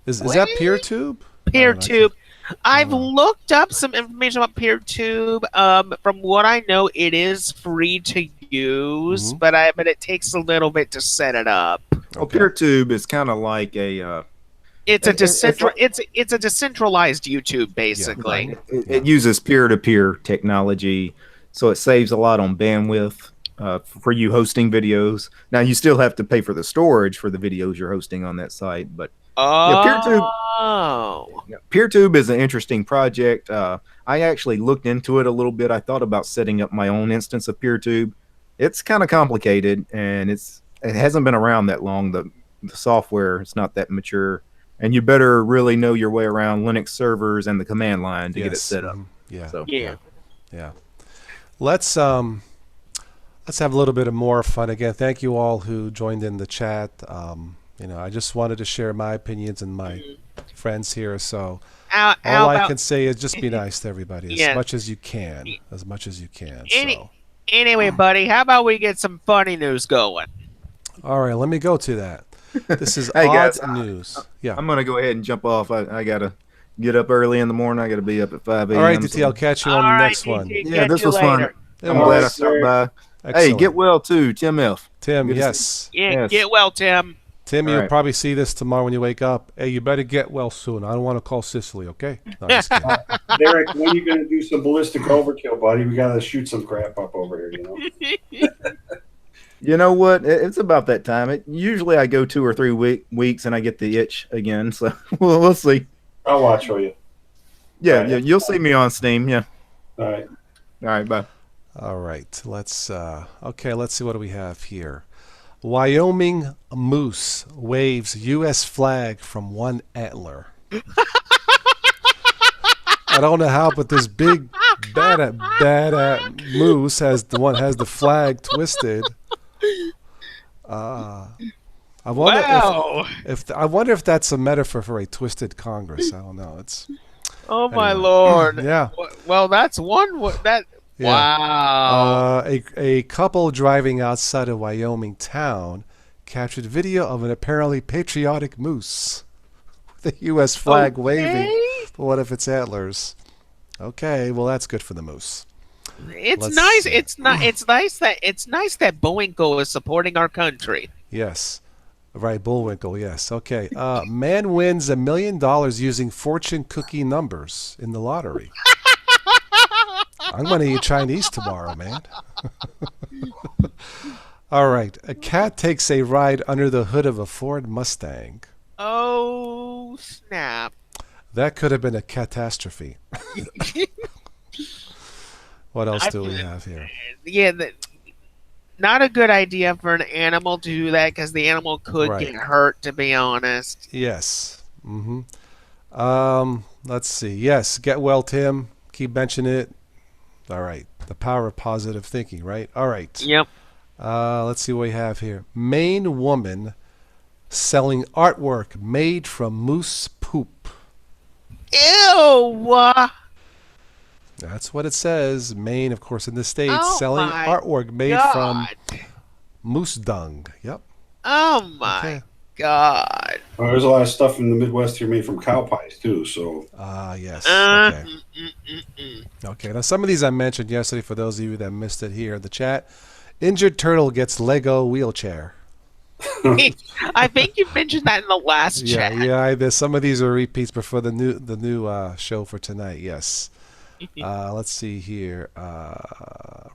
Is that PeerTube? PeerTube. I've looked up some information about PeerTube. From what I know, it is free to use, but it takes a little bit to set it up. Well, PeerTube is kind of like a. It's a it's a decentralized YouTube, basically. It uses peer-to-peer technology, so it saves a lot on bandwidth for you hosting videos. Now you still have to pay for the storage for the videos you're hosting on that site, but yeah, PeerTube is an interesting project. I actually looked into it a little bit. I thought about setting up my own instance of PeerTube. It's kind of complicated, and it hasn't been around that long. The software is not that mature, and you better really know your way around Linux servers and the command line to get it set up. Yeah. So, yeah. Let's have a little bit of more fun again. Thank you all who joined in the chat. I just wanted to share my opinions and my friends here. So all I can say is just be nice to everybody as much as you can. As much as you can. Anyway, buddy, how about we get some funny news going? All right, let me go to that. This is hey odd guys, news. Yeah. I'm going to go ahead and jump off. I got to get up early in the morning. I got to be up at 5 a.m. All right, DT, I'll catch you on the next one. Yeah, this was fun. I'm glad I stopped by. Excellent. Hey, get well too, Tim F. Tim, yes. Yeah, get well, Tim. Tim, you'll probably see this tomorrow when you wake up. Hey, you better get well soon. I don't want to call Sicily, okay? No, just kidding. Derek, when are you going to do some ballistic overkill, buddy? We got to shoot some crap up over here, You know what? It's about that time. Usually I go 2 or 3 weeks and I get the itch again. So we'll see. I'll watch for you. Yeah, you'll see me on Steam. Yeah. All right. Bye. All right. Let's see what do we have here. Wyoming moose waves U.S. flag from one antler. I don't know how, but this big bad moose has the flag twisted. I wonder if that's a metaphor for a twisted Congress. I don't know. Oh my Lord! Yeah. Well, that's one. Yeah. Wow. A couple driving outside a Wyoming town captured video of an apparently patriotic moose with the U.S. flag waving for one of its antlers. Okay, well that's good for the moose. It's nice. It's nice that Bowinkle is supporting our country. Yes. Right, Bullwinkle, yes. Okay. Man wins $1 million using fortune cookie numbers in the lottery. I'm going to eat Chinese tomorrow, man. All right. A cat takes a ride under the hood of a Ford Mustang. Oh, snap. That could have been a catastrophe. What else do we have here? Yeah, not a good idea for an animal to do that because the animal could get hurt, to be honest. Yes. Mm-hmm. Let's see. Yes, get well, Tim. Keep mentioning it. All right. The power of positive thinking, right? All right. Yep. Let's see what we have here. Maine woman selling artwork made from moose poop. Ew! That's what it says. Maine, of course, in the States, selling my artwork made God. from moose dung. Yep. Oh my God. Well, there's a lot of stuff in the Midwest here made from cow pies too. So. Yes. Okay. Okay. Now some of these I mentioned yesterday for those of you that missed it here in the chat. Injured turtle gets Lego wheelchair. I think you mentioned that in the last chat. Yeah. Some of these are repeats, but for the new show for tonight, yes. Let's see here.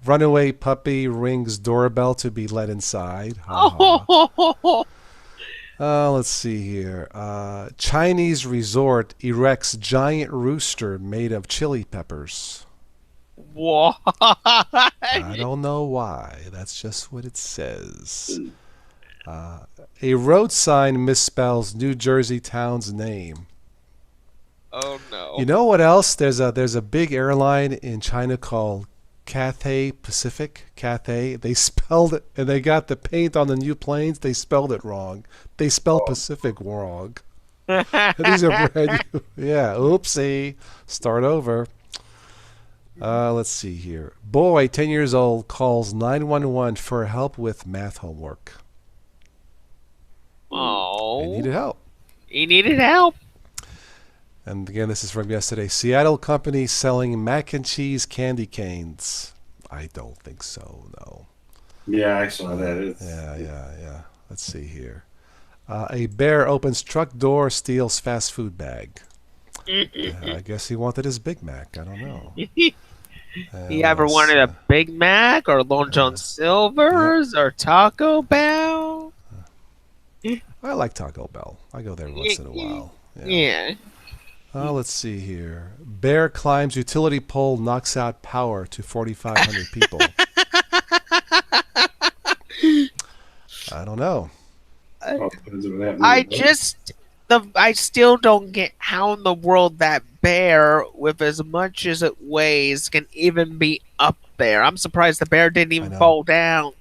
Runaway puppy rings doorbell to be let inside. Let's see here. Chinese resort erects giant rooster made of chili peppers. What? I don't know why. That's just what it says. A road sign misspells New Jersey town's name. Oh no! You know what else? There's a big airline in China called Cathay Pacific. Cathay. They spelled it, and they got the paint on the new planes. They spelled it wrong. They spelled Pacific wrong. These are brand new. Yeah. Oopsie. Start over. Let's see here. Boy, 10 years old, calls 911 for help with math homework. Oh. He needed help. He needed help. And again, this is from yesterday. Seattle company selling mac and cheese candy canes. I don't think so, no. Yeah, I saw that. Yeah. Let's see here. A bear opens truck door, steals fast food bag. I guess he wanted his Big Mac. I don't know. You ever wanted a Big Mac or Long John Silver's or Taco Bell? I like Taco Bell. I go there once in a while. Yeah. Let's see here. Bear climbs utility pole, knocks out power to 4,500 people. I don't know. I still don't get how in the world that bear, with as much as it weighs, can even be up there. I'm surprised the bear didn't even fall down.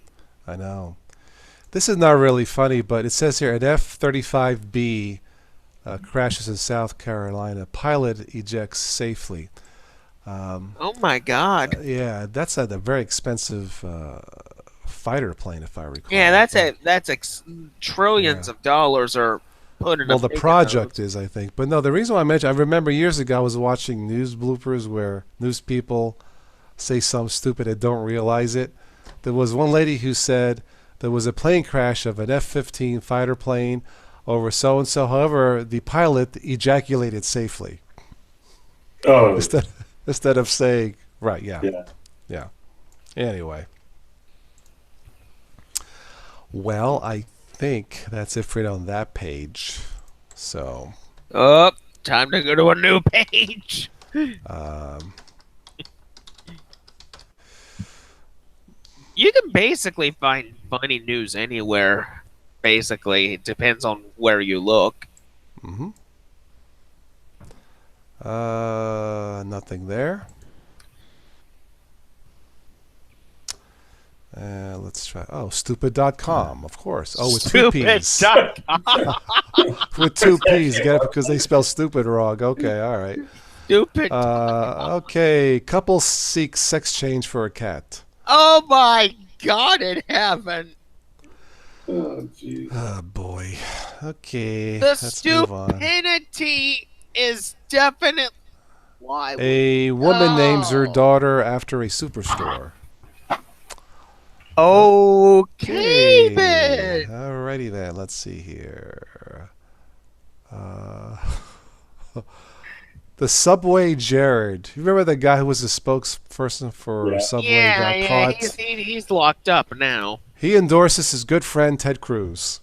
I know. This is not really funny, but it says here an F-35B crashes in South Carolina. Pilot ejects safely. Oh my God! Yeah, that's a very expensive fighter plane, if I recall. Yeah, that's trillions of dollars are put in. Well, the project is, I think, but no. The reason why I remember years ago I was watching news bloopers where news people say something stupid and don't realize it. There was one lady who said there was a plane crash of an F-15 fighter plane over so-and-so. However, the pilot ejaculated safely. Oh. Instead of saying, right, yeah. Anyway. Well, I think that's it for it on that page. So. Oh, time to go to a new page. You can basically find funny news anywhere. Basically, it depends on where you look. Nothing there. Let's try. Oh, stupid.com, of course. Oh, with two P's. Stupid.com. With two P's. Get it? Because they spell stupid wrong. Okay, all right. Stupid. Okay, couple seeks sex change for a cat. Oh my God in heaven. Oh, jeez. Oh, boy. Okay, The let's move on. stupidity is definitely... Why? A woman names her daughter after a superstore. Okay, then. Alrighty then. Let's see here. The Subway Jared. You remember the guy who was the spokesperson for Subway got caught? He's locked up now. He endorses his good friend Ted Cruz.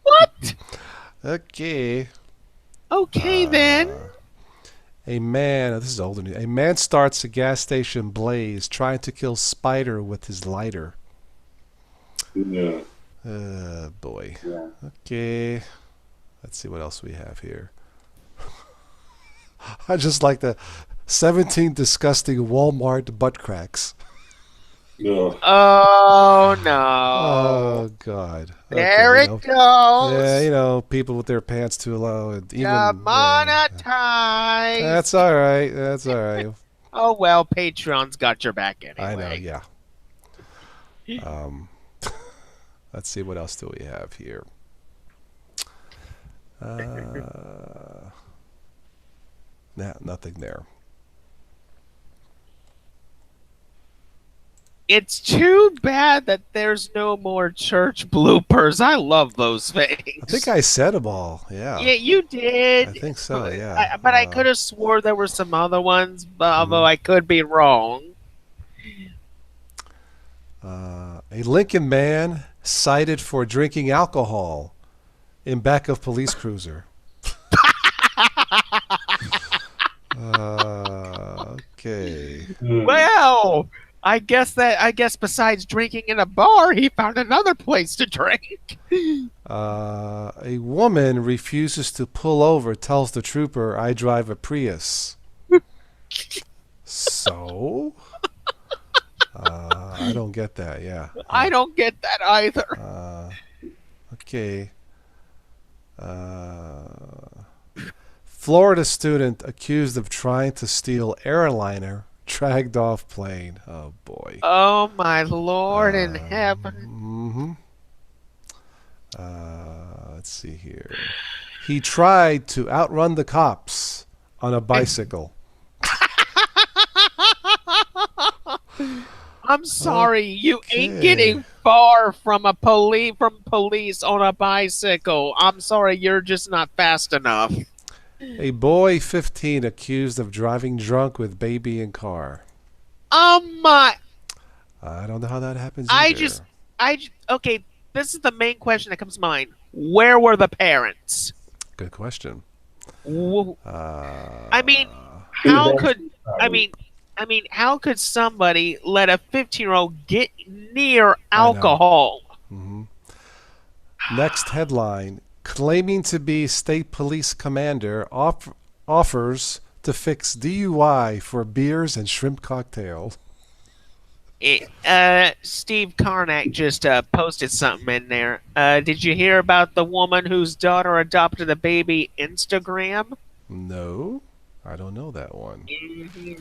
What? Okay. Okay, then. A man, this is older news. A man starts a gas station blaze trying to kill spider with his lighter. Yeah. Boy. Yeah. Okay. Let's see what else we have here. I just like the 17 disgusting Walmart butt cracks. No. Oh, no. Oh, God. There Okay, it goes. Yeah, people with their pants too low. And even, Demonetized. That's all right. That's all right. Oh, well, Patreon's got your back anyway. I know, yeah. Let's see, what else do we have here? Nah, nothing there. It's too bad that there's no more church bloopers. I love those things. I think I said them all. Yeah. Yeah, you did. I think so. Yeah. But I could have swore there were some other ones, but although I could be wrong. A Lincoln man cited for drinking alcohol in back of police cruiser. Okay. Well, I guess besides drinking in a bar, he found another place to drink. A woman refuses to pull over, tells the trooper, "I drive a Prius." So? I don't get that, yeah. I don't get that either. Okay. Florida student accused of trying to steal airliner dragged off plane. Oh, boy. Oh, my Lord in heaven. Let's see here. He tried to outrun the cops on a bicycle. I'm sorry, you ain't getting far from police on a bicycle. I'm sorry, you're just not fast enough. A boy 15 accused of driving drunk with baby in car. My, I don't know how that happens I either. just, okay. This is the main question that comes to mind. Where were the parents? Good question. I mean, In the how back could seat, I probably. mean, how could somebody let a 15-year-old get near I know. alcohol? hmm Next headline: claiming to be state police commander offers to fix DUI for beers and shrimp cocktail. Steve Karnak just posted something in there. Did you hear about the woman whose daughter adopted a baby Instagram? No, I don't know that one.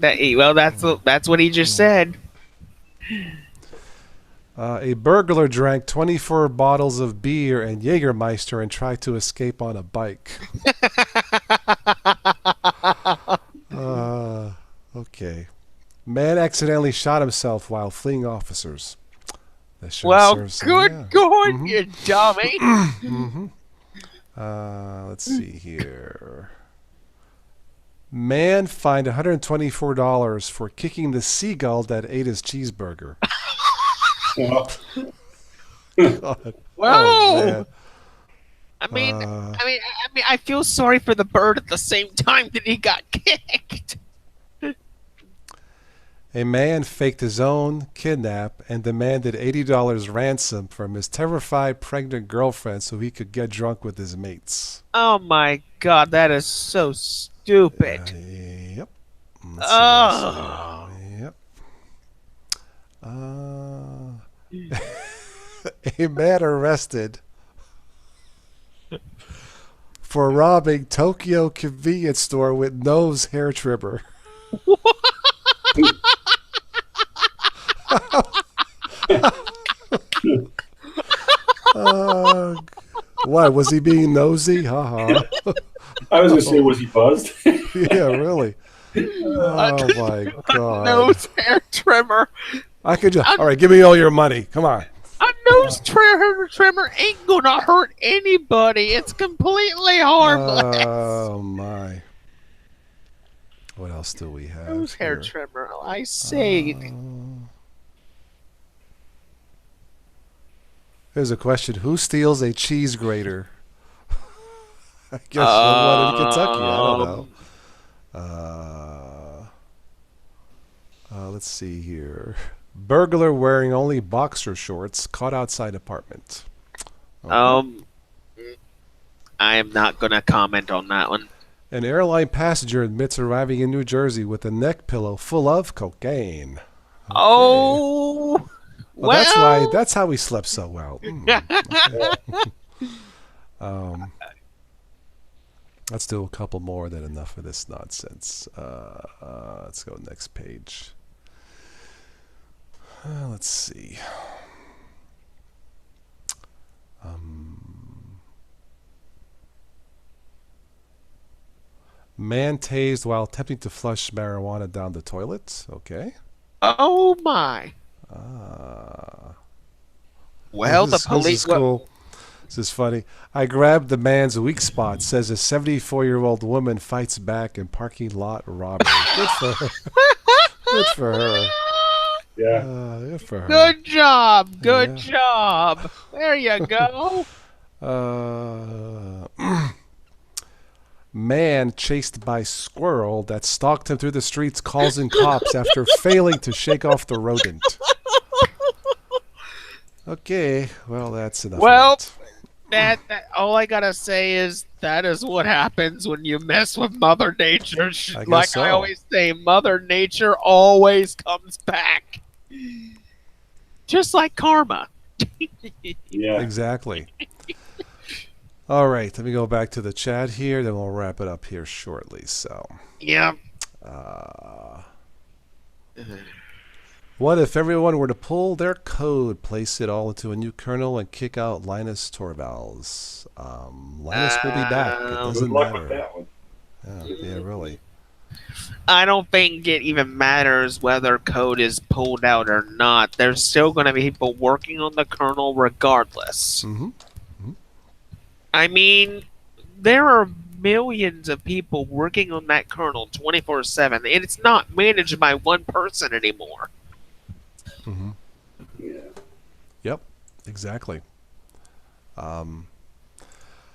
Well, that's what he just said. A burglar drank 24 bottles of beer and Jägermeister and tried to escape on a bike. Okay. Man accidentally shot himself while fleeing officers. That sure Well, serves good yeah. going, you dummy. Let's see here. Man fined $124 for kicking the seagull that ate his cheeseburger. Well, God. Whoa! Oh, man. I mean, I feel sorry for the bird at the same time that he got kicked. A man faked his own kidnap and demanded $80 ransom from his terrified pregnant girlfriend so he could get drunk with his mates. Oh my god, that is so stupid. Yep. Let's see what Oh. else here. Yep. A man arrested for robbing Tokyo convenience store with nose hair trimmer. Why was he being nosy? Haha. I was gonna say, was he buzzed? Yeah, really. Oh my god. Nose hair trimmer. I could just. All right, give me all your money. Come on. A nose trimmer ain't gonna hurt anybody. It's completely harmless. Oh my. What else do we have? Nose hair here? trimmer. I say. Here's a question: who steals a cheese grater? I guess someone in Kentucky. I don't know. Let's see here. Burglar wearing only boxer shorts caught outside apartment. Okay. I am not gonna comment on that one. An airline passenger admits arriving in New Jersey with a neck pillow full of cocaine. Okay. Oh. Well, that's how he slept so well. Let's do a couple more, then enough of this nonsense. Let's go next page. Let's see. Man tased while attempting to flush marijuana down the toilet. Okay. Oh my. Well, the This police. is cool. This is funny. I grabbed the man's weak spot, says a 74-year-old woman fights back in parking lot robbery. Good for her. Good for her. Yeah. Good for her. Good job. Good Yeah. job. There you go. Man chased by squirrel that stalked him through the streets calls in cops after failing to shake off the rodent. Okay, well, that's enough. Well, of that all I gotta say is that is what happens when you mess with Mother Nature. I guess Like so. I always say, Mother Nature always comes back. Just like karma. Yeah. Exactly. All right, let me go back to the chat here, then we'll wrap it up here shortly. So, Yeah. what if everyone were to pull their code, place it all into a new kernel, and kick out Linus Torvalds? Linus will be back. It Good doesn't luck matter. with that one. Yeah, really. I don't think it even matters whether code is pulled out or not. There's still going to be people working on the kernel regardless. Mm-hmm. I mean, there are millions of people working on that kernel 24/7, and it's not managed by one person anymore. Mm-hmm. Yeah. Yep, exactly. Um,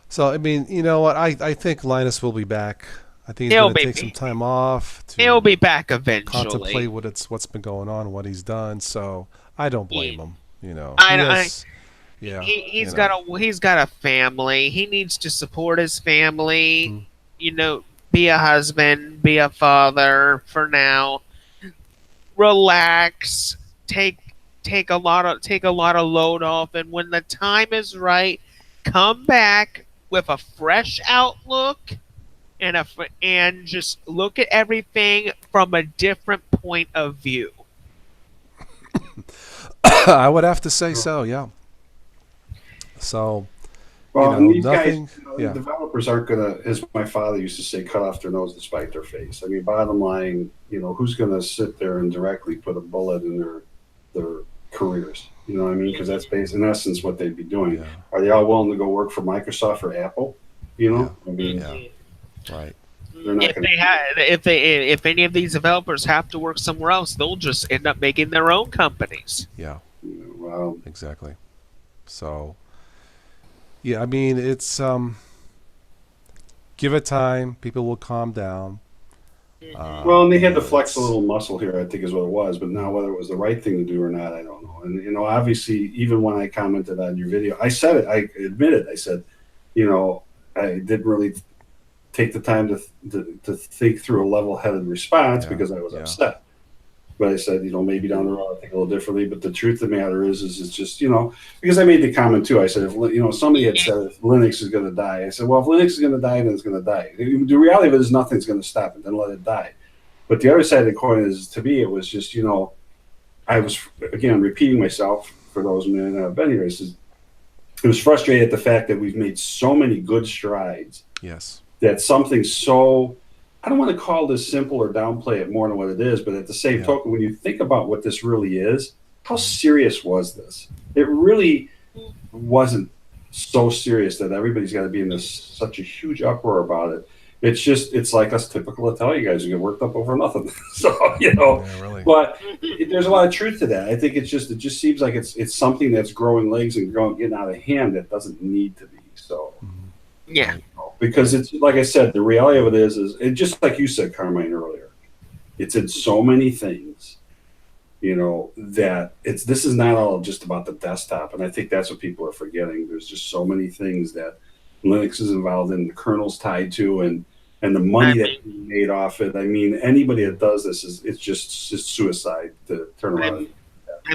so, I mean, you know what? I think Linus will be back. I think he's He'll going to be- take some time off He'll to be back eventually. contemplate what's been going on, what he's done. So I don't blame him. You know, yeah. He's you got know. he's got a family. He needs to support his family. Mhm. You know, be a husband, be a father for now. Relax. Take a lot of load off, and when the time is right, come back with a fresh outlook and just look at everything from a different point of view. I would have to say so. Yeah. So, Well, you and know, these nothing. guys, Yeah. the developers aren't gonna, as my father used to say, cut off their nose to spite their face. I mean, bottom line, who's gonna sit there and directly put a bullet in their careers? You know what I mean? Because that's in essence what they'd be doing. Yeah. Are they all willing to go work for Microsoft or Apple? You know, I mean, Yeah. Right. they're not If gonna. if any of these developers have to work somewhere else, they'll just end up making their own companies. Yeah. Well, Exactly. So, yeah, I mean, it's give it time. People will calm down. well, and they had to Yeah, flex a it's- little muscle here, I think, is what it was. But now, whether it was the right thing to do or not, I don't know. And obviously, even when I commented on your video, I said it. I admitted. I said, I didn't really take the time to think through a level-headed response Yeah, because I was yeah. upset. But I said, maybe down the road I think a little differently. But the truth of the matter is it's just, because I made the comment too. I said, if somebody had said if Linux is going to die, I said, well, if Linux is going to die, then it's going to die. The reality of it is nothing's going to stop it. Then let it die. But the other side of the coin is, to me, it was just, I was again repeating myself for those who may not have been here. It was frustrated at the fact that we've made so many good strides Yes. that something so, I don't want to call this simple or downplay it more than what it is, but at the same Yeah. token, when you think about what this really is, how serious was this? It really wasn't so serious that everybody's got to be in such a huge uproar about it. It's like us typical Italian guys who get worked up over nothing. So, Yeah, really. but there's a lot of truth to that. I think it just seems like it's something that's growing legs and getting out of hand that doesn't need to be. So, Yeah. because it's like I said, the reality of it is it just like you said, Carmine, earlier. It's in so many things, that this is not all just about the desktop, and I think that's what people are forgetting. There's just so many things that Linux is involved in, the kernel's tied to, and the money that's made off it. I mean, anybody that does this it's just suicide to turn around. I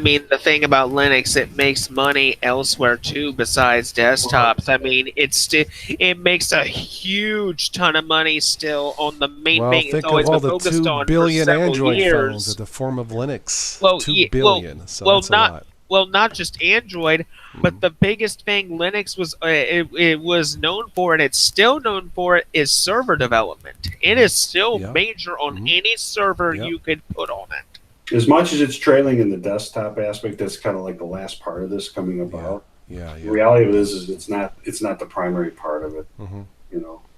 mean, the thing about Linux, it makes money elsewhere too, besides desktops. I mean, it makes a huge ton of money still on the main Well, thing it's think always of all been the focused 2 on billion for several Android years. phones in the form of Linux. Well, 2 billion. So that's a lot. Well, not just Android, but the biggest thing Linux was it was known for, and it's still known for, is server development. It is still Yeah. major on Mhm. any server Yep. you could put on it. As much as it's trailing in the desktop aspect, that's kind of like the last part of this coming about. Yeah. The reality of it is it's not the primary part of it, Mm-hmm.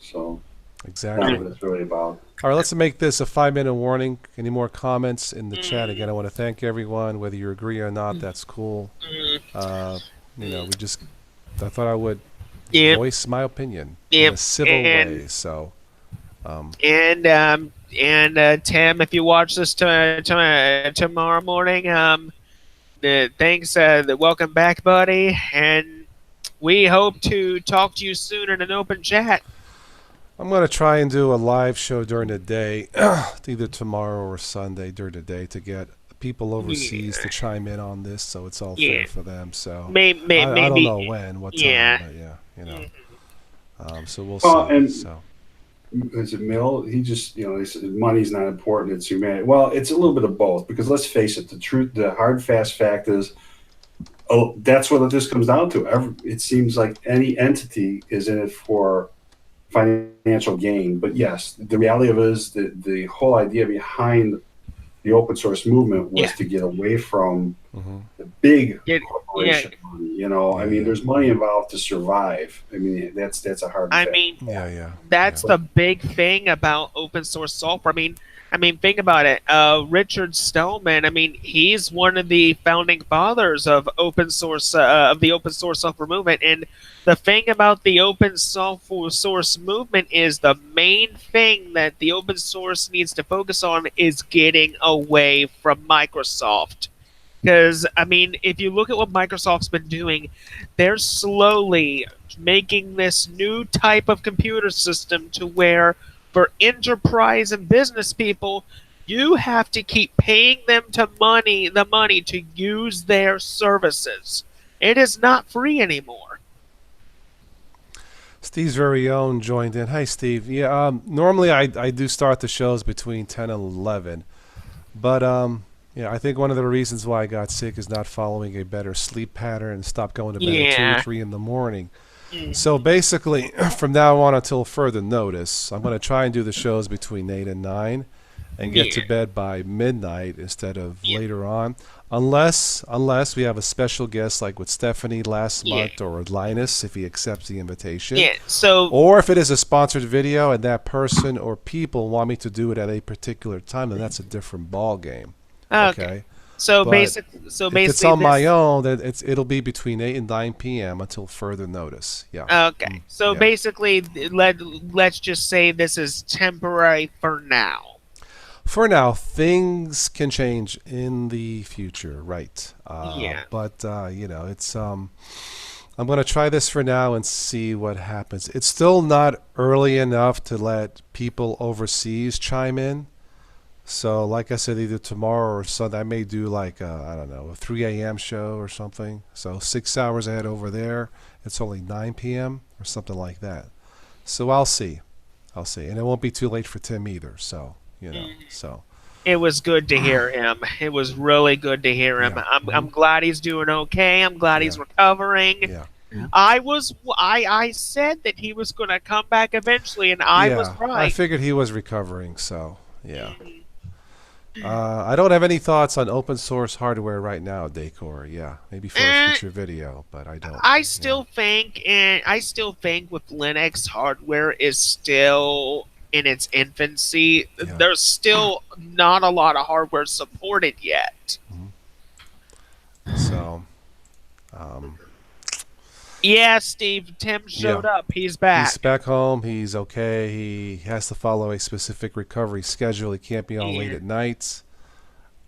So Exactly. that's what it's really about. All right, let's make this a 5-minute warning. Any more comments in the chat? Again, I want to thank everyone. Whether you agree or not, that's cool. I thought I would Yeah. voice my opinion Yeah, in a civil way. So, And Tim, if you watch this tomorrow morning, thanks. Welcome back, buddy, and we hope to talk to you soon in an open chat. I'm going to try and do a live show during the day, either tomorrow or Sunday during the day, to get people overseas to chime in on this, so it's all fair for them. So Maybe I don't know what time, Yeah. but so we'll Well, see. and- So Is it Mill? He just, he said money's not important. It's humanity. Well, it's a little bit of both, because let's face it, the hard, fast fact is, that's what this comes down to. It seems like any entity is in it for financial gain. But yes, the reality of it is the whole idea behind, the open source movement was Yeah. to get away from Mhm. the big Get- corporation money. You know, I Yeah, mean, yeah. there's money involved to survive. I mean, that's a hard I fact. mean, Yeah, yeah. that's yeah. the big thing about open source software. I mean, think about it. Richard Stallman. I mean, he's one of the founding fathers of open source of the open source software movement. And the thing about the open source movement is the main thing that the open source needs to focus on is getting away from Microsoft. Because, I mean, if you look at what Microsoft's been doing, they're slowly making this new type of computer system to where, for enterprise and business people, you have to keep paying them the money to use their services. It is not free anymore. Steve's very own joined in. Hi, Steve. Yeah, normally I do start the shows between 10 and 11. But yeah, I think one of the reasons why I got sick is not following a better sleep pattern and stop going to bed at 2 or Yeah. 3 in the morning. Mm. So basically, from now on until further notice, I'm going to try and do the shows between 8 and 9 and get to Yeah. bed by midnight instead of Yeah. later on. Unless we have a special guest like with Stephanie last Yeah. month or Linus if he accepts the invitation. Yeah, so Or if it is a sponsored video and that person or people want me to do it at a particular time, then that's a different ball game. Okay. So But basically, If it's on my own, then it'll be between 8 and 9 p.m. until further notice. Yeah. Okay, so yeah. basically, let's just say this is temporary for now. For now, things can change in the future, right? Yeah. But it's I'm gonna try this for now and see what happens. It's still not early enough to let people overseas chime in. So, like I said, either tomorrow or Sunday, I may do like I don't know, a 3 a.m. show or something. So 6 hours ahead over there, it's only 9 p.m. or something like that. So I'll see, and it won't be too late for Tim either. So so It was good to hear him. It was really good to hear him. Yeah. I'm glad he's doing okay. I'm glad he's Yeah. recovering. yeah. I said that he was going to come back eventually, and I was I right. figured he was recovering. So yeah. I don't have any thoughts on open source hardware right now, Decor. Yeah, maybe for a future video, but I don't. I still think with Linux, hardware is still in its infancy. Yeah. There's still not a lot of hardware supported yet. So, Yeah, Steve, Tim showed up. He's back. he's back home. He's okay. He has to follow a specific recovery schedule. He can't be on late at nights.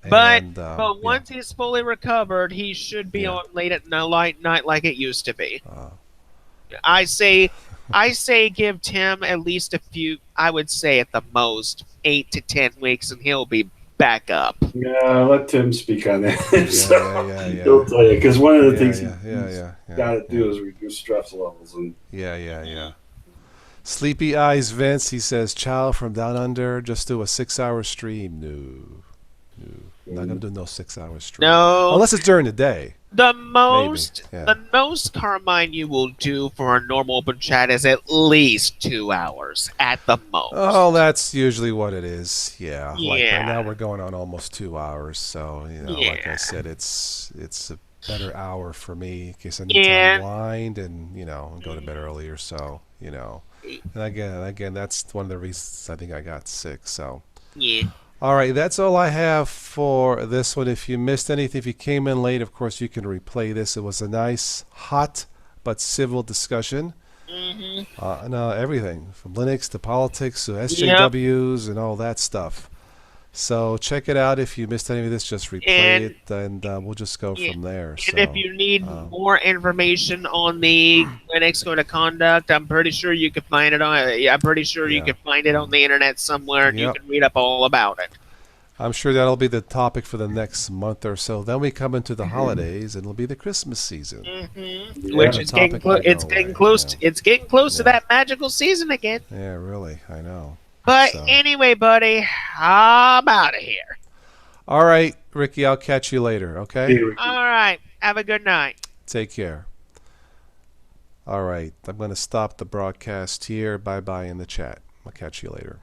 But And, once he's fully recovered, he should be Yeah. on late at night like it used to be. Uh, I say give Tim at least a few. I would say at the most 8 to 10 weeks, and he'll be back up. Yeah, let Tim speak on that. yeah. He'll tell you, because one of the things yeah. got to do is reduce stress levels. And Yeah. Sleepy Eyes Vince, he says, "Chow from down under, just do a 6-hour stream." No. I'm not gonna do no 6-hour stream. No. Unless it's during the day. The most yeah. the most Carmine you will do for a normal open chat is at least 2 hours at the most. Oh, that's usually what it is. Yeah. Like Yeah. right now we're going on almost 2 hours, so like I Yeah. said, it's a better hour for me in case I need Yeah. to unwind and and go to bed earlier. So and again, that's one of the reasons I think I got sick. So. Yeah. All right, that's all I have for this one. If you missed anything, if you came in late, of course, you can replay this. It was a nice, hot, but civil discussion on everything from Linux to politics to SJWs and all that stuff. So check it out. If you missed any of this, just replay it, and we'll just go from there. And So, if you need more information on the Linux Code of Conduct, I'm pretty sure you can find it on. I'm pretty sure you can find it on the internet somewhere, and you Yep. can read up all about it. I'm sure that'll be the topic for the next month or so. Then we come into the holidays, and it'll be the Christmas season. Which The is getting topic close. I It's know, getting right? close. Yeah. It's getting close to Yeah. that magical season again. Yeah, really, I know. But So. anyway, buddy, I'm out of here. All right, Ricky, I'll catch you later, okay? Hey, Ricky. All right. Have a good night. Take care. All right, I'm going to stop the broadcast here. Bye-bye in the chat. I'll catch you later.